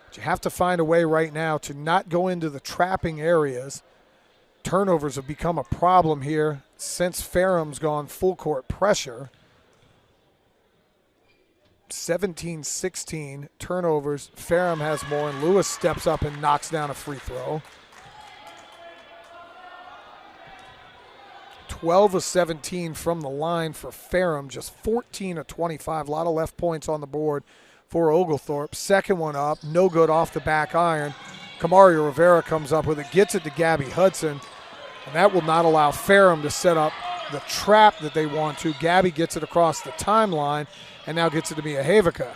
Speaker 1: but you have to find a way right now to not go into the trapping areas. Turnovers have become a problem here since Ferrum's gone full court pressure. 17-16 turnovers. Ferrum has more, and Lewis steps up and knocks down a free throw. 12 of 17 from the line for Ferrum, just 14 of 25. A lot of left points on the board for Oglethorpe. Second one up, no good off the back iron. Kamaria Rivera comes up with it, gets it to Gabby Hudson, and that will not allow Ferrum to set up the trap that they want to. Gabby gets it across the timeline and now gets it to Mia Havica.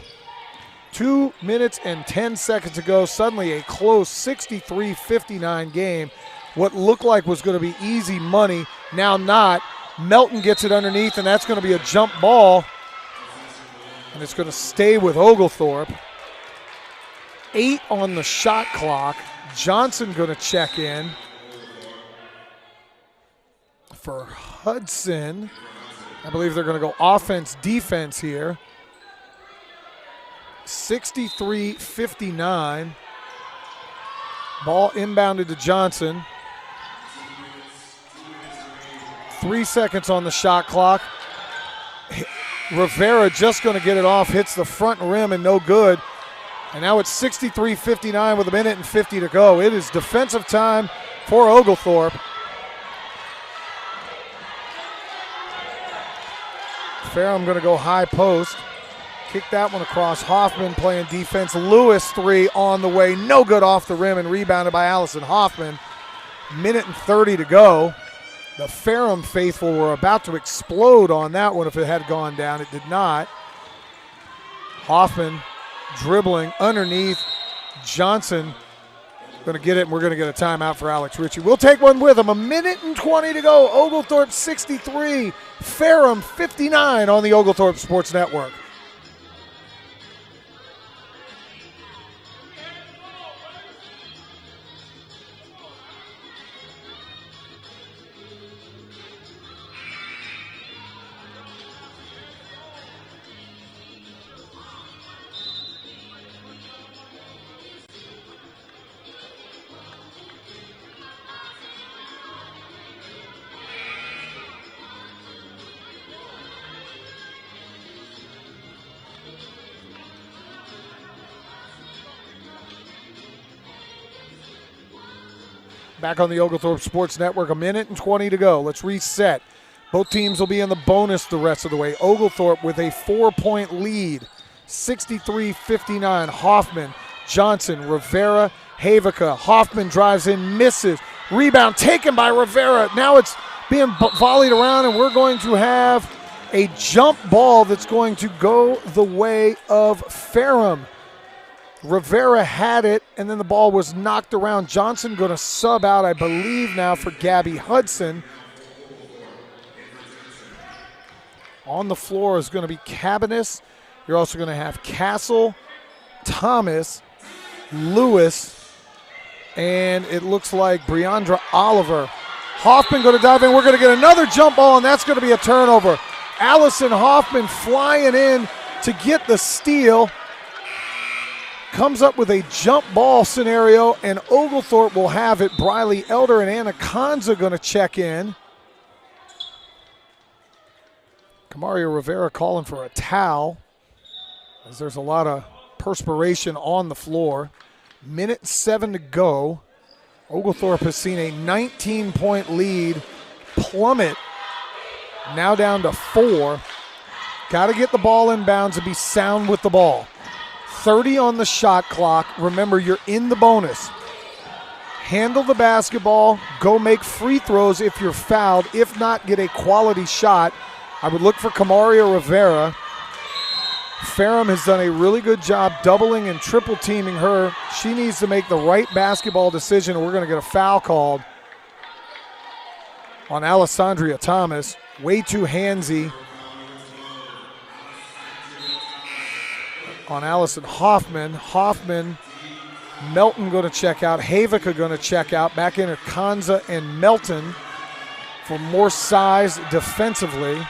Speaker 1: 2 minutes and 10 seconds to go. Suddenly a close 63-59 game. What looked like was going to be easy money, now not. Melton gets it underneath, and that's going to be a jump ball. And it's going to stay with Oglethorpe. 8 on the shot clock. Johnson going to check in for Hudson. I believe they're going to go offense-defense here. 63-59. Ball inbounded to Johnson. 3 seconds on the shot clock. Rivera just going to get it off, hits the front rim and no good. And now it's 63-59 with 1:50 to go. It is defensive time for Oglethorpe. Ferrum going to go high post. Kick that one across. Hoffman playing defense. Lewis, three on the way. No good off the rim and rebounded by Allison Hoffman. Minute and 30 to go. The Ferrum faithful were about to explode on that one if it had gone down. It did not. Hoffman dribbling underneath. Johnson going to get it, and we're going to get a timeout for Alex Ritchie. We'll take one with him. A minute and 20 to go. Oglethorpe 63, Ferrum 59 on the Oglethorpe Sports Network. Back on the Oglethorpe Sports Network, a minute and 20 to go. Let's reset. Both teams will be in the bonus the rest of the way. Oglethorpe with a 4-point lead, 63-59. Hoffman, Johnson, Rivera, Havica. Hoffman drives in, misses. Rebound taken by Rivera. Now it's being volleyed around, and we're going to have a jump ball that's going to go the way of Ferrum. Rivera had it, and then the ball was knocked around. Johnson going to sub out, I believe, now for Gabby Hudson. On the floor is going to be Cabanis. You're also going to have Castle, Thomas, Lewis, and it looks like Briandra Oliver. Hoffman going to dive in. We're going to get another jump ball, and that's going to be a turnover. Allison Hoffman flying in to get the steal. Comes up with a jump ball scenario, and Oglethorpe will have it. Briley Elder and Anna Conza going to check in. Camaria Rivera calling for a towel as there's a lot of perspiration on the floor. Minute 7 to go. Oglethorpe has seen a 19-point lead plummet, now down to 4. Got to get the ball in bounds and be sound with the ball. 30 on the shot clock. Remember, you're in the bonus. Handle the basketball. Go make free throws if you're fouled. If not, get a quality shot. I would look for Camaria Rivera. Ferrum has done a really good job doubling and triple teaming her. She needs to make the right basketball decision, or we're going to get a foul called on Alessandria Thomas. Way too handsy on Allison Hoffman. Hoffman, Melton going to check out. Havica going to check out. Back in are Conza and Melton for more size defensively.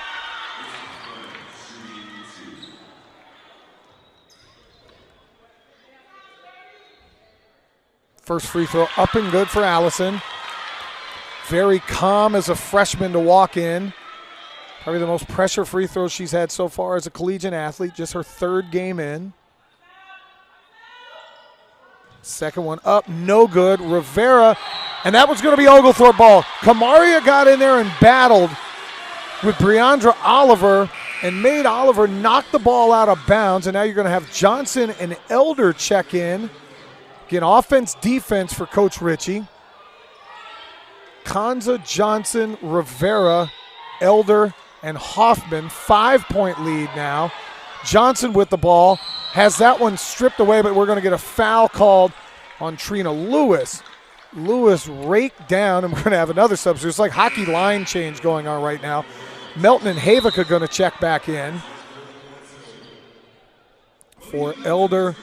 Speaker 1: First free throw up and good for Allison. Very calm as a freshman to walk in. Probably the most pressure free throws she's had so far as a collegiate athlete, just her third game in. Second one up, no good. Rivera, and that was going to be Oglethorpe ball. Camaria got in there and battled with Briandra Oliver and made Oliver knock the ball out of bounds, and now you're going to have Johnson and Elder check in. Again, offense, defense for Coach Ritchie. Conza, Johnson, Rivera, Elder, and Hoffman, 5-point lead now. Johnson with the ball, has that one stripped away, but we're going to get a foul called on Trina Lewis. Lewis raked down, and we're going to have another substitute. It's like hockey line change going on right now. Melton and Havica going to check back in for Elder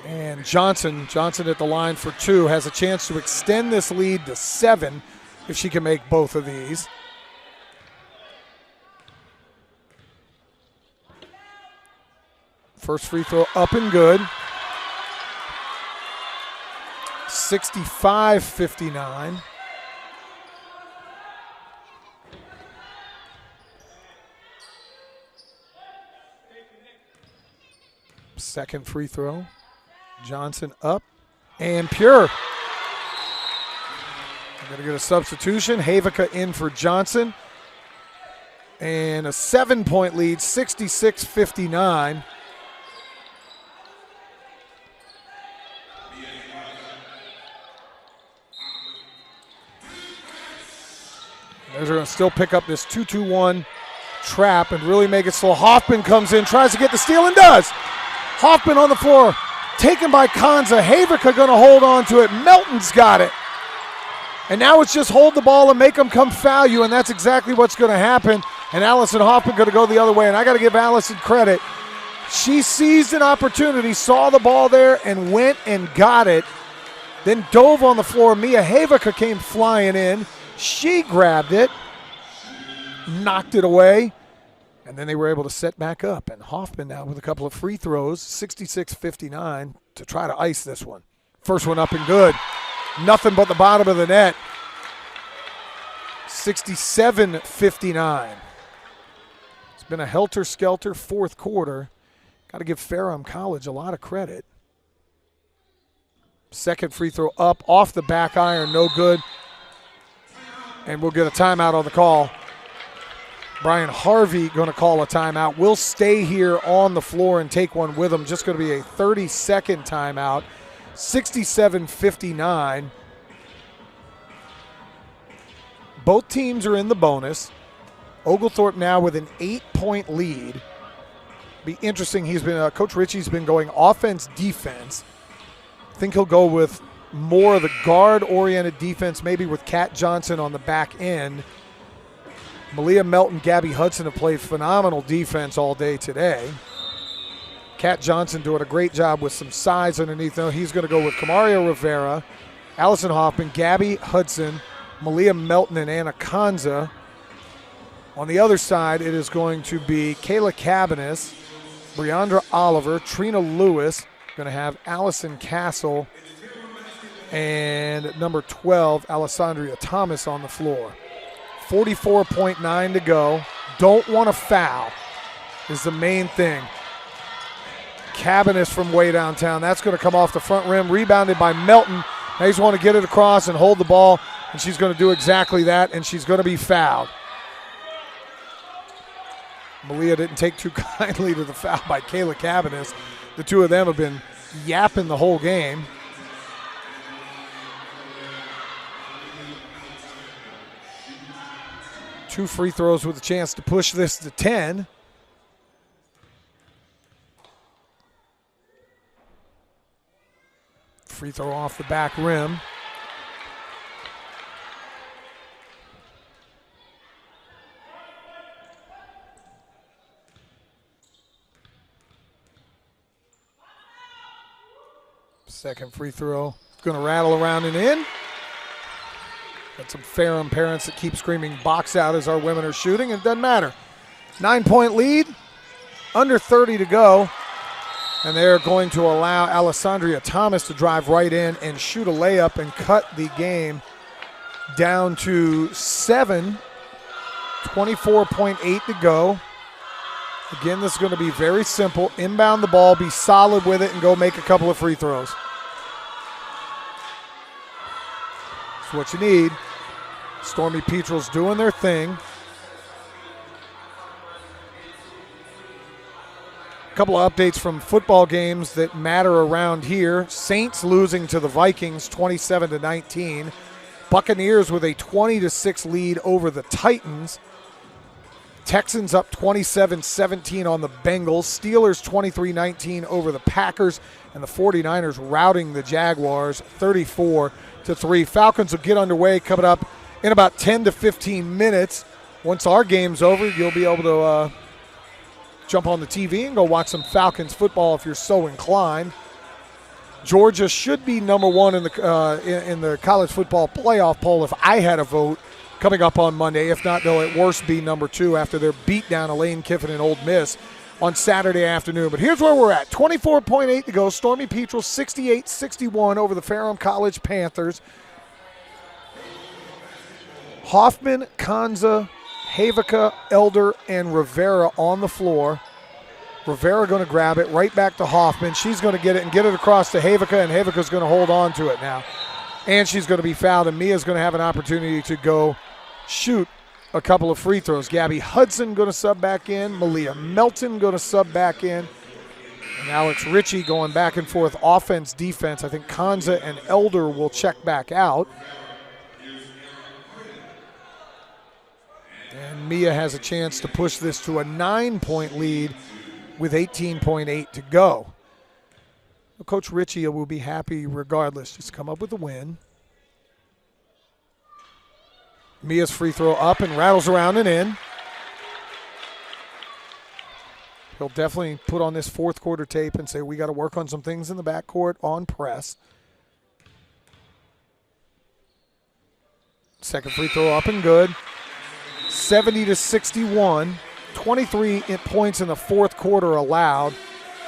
Speaker 1: and Johnson. Johnson at the line for 2, has a chance to extend this lead to 7 if she can make both of these. First free throw up and good. 65-59. Second free throw. Johnson up and pure. We're going to get a substitution. Havica in for Johnson. And a 7-point lead, 66-59. They're going to still pick up this 2-2-1 trap and really make it slow. Hoffman comes in, tries to get the steal, and does. Hoffman on the floor, taken by Kanza. Havica going to hold on to it. Melton's got it. And now it's just hold the ball and make them come foul you, and that's exactly what's going to happen. And Allison Hoffman going to go the other way, and I got to give Allison credit. She seized an opportunity, saw the ball there, and went and got it. Then dove on the floor. Mia Havica came flying in. She grabbed it, knocked it away, and then they were able to set back up. And Hoffman now with a couple of free throws, 66-59, to try to ice this one. First one up and good. Nothing but the bottom of the net. 67-59. It's been a helter-skelter fourth quarter. Got to give Ferrum College a lot of credit. Second free throw up, off the back iron, no good. And we'll get a timeout on the call. Brian Harvey going to call a timeout. We'll stay here on the floor and take one with him. Just going to be a 30-second timeout. 67-59. Both teams are in the bonus. Oglethorpe now with an 8-point lead. Be interesting. Coach Ritchie's been going offense, defense. I think he'll go with more of the guard-oriented defense, maybe with Kat Johnson on the back end. Malia Melton, Gabby Hudson have played phenomenal defense all day today. Kat Johnson doing a great job with some size underneath. Now he's going to go with Kamaria Rivera, Allison Hoffman, Gabby Hudson, Malia Melton, and Anna Kanza. On the other side, it is going to be Kayla Cabanis, Briandra Oliver, Trina Lewis. Going to have Allison Castle and number 12, Alessandria Thomas on the floor. 44.9 to go. Don't want to foul is the main thing. Cabanis from way downtown. That's going to come off the front rim. Rebounded by Melton. They just want to get it across and hold the ball, and she's going to do exactly that, and she's going to be fouled. Malia didn't take too kindly to the foul by Kayla Cabanis. The two of them have been yapping the whole game. Two free throws with a chance to push this to 10. Free throw off the back rim. Second free throw. Going to rattle around and in. Got some Ferrum parents that keep screaming box out as our women are shooting. It doesn't matter. 9-point lead. Under 30 to go. And they're going to allow Alessandria Thomas to drive right in and shoot a layup and cut the game down to 7. 24.8 to go. Again, this is going to be very simple. Inbound the ball, be solid with it, and go make a couple of free throws. That's what you need. Stormy Petrel's doing their thing. A couple of updates from football games that matter around here. Saints losing to the Vikings 27-19. Buccaneers with a 20-6 lead over the Titans. Texans up 27-17 on the Bengals. Steelers 23-19 over the Packers. And the 49ers routing the Jaguars 34-3. Falcons will get underway coming up in about 10 to 15 minutes. Once our game's over, you'll be able to jump on the TV and go watch some Falcons football if you're so inclined. Georgia should be number one in the college football playoff poll if I had a vote coming up on Monday. If not, they'll at worst be number 2 after their beat down of Lane Kiffin and Ole Miss on Saturday afternoon. But here's where we're at. 24.8 to go. Stormy Petrel 68-61 over the Ferrum College Panthers. Hoffman, Kanza, Havica, Elder, and Rivera on the floor. Rivera going to grab it right back to Hoffman. She's going to get it and get it across to Havica, and Havica's going to hold on to it now. And she's going to be fouled, and Mia's going to have an opportunity to go shoot a couple of free throws. Gabby Hudson going to sub back in. Malia Melton going to sub back in. And Alex Ritchie going back and forth offense, defense. I think Kanza and Elder will check back out. And Mia has a chance to push this to a 9-point lead with 18.8 to go. Coach Ritchie will be happy regardless. Just come up with a win. Mia's free throw up and rattles around and in. He'll definitely put on this fourth quarter tape and say, we got to work on some things in the backcourt on press. Second free throw up and good. 70-61. 23 points in the fourth quarter allowed.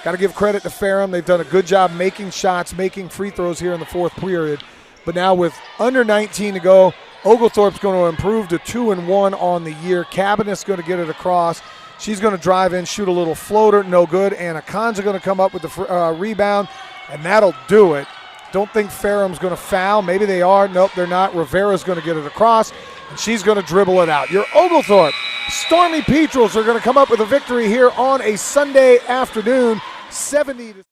Speaker 1: Got to give credit to Ferrum. They've done a good job making shots, making free throws here in the fourth period. But now with under 19 to go, Oglethorpe's going to improve to 2-1 on the year. Cabinet's going to get it across. She's going to drive in, shoot a little floater, no good. Anna Khan's going to come up with the rebound, and that'll do it. Don't think Ferrum's going to foul. Maybe they are. Nope, they're not. Rivera's going to get it across, and she's going to dribble it out. Your Oglethorpe Stormy Petrels are going to come up with a victory here on a Sunday afternoon, 70 to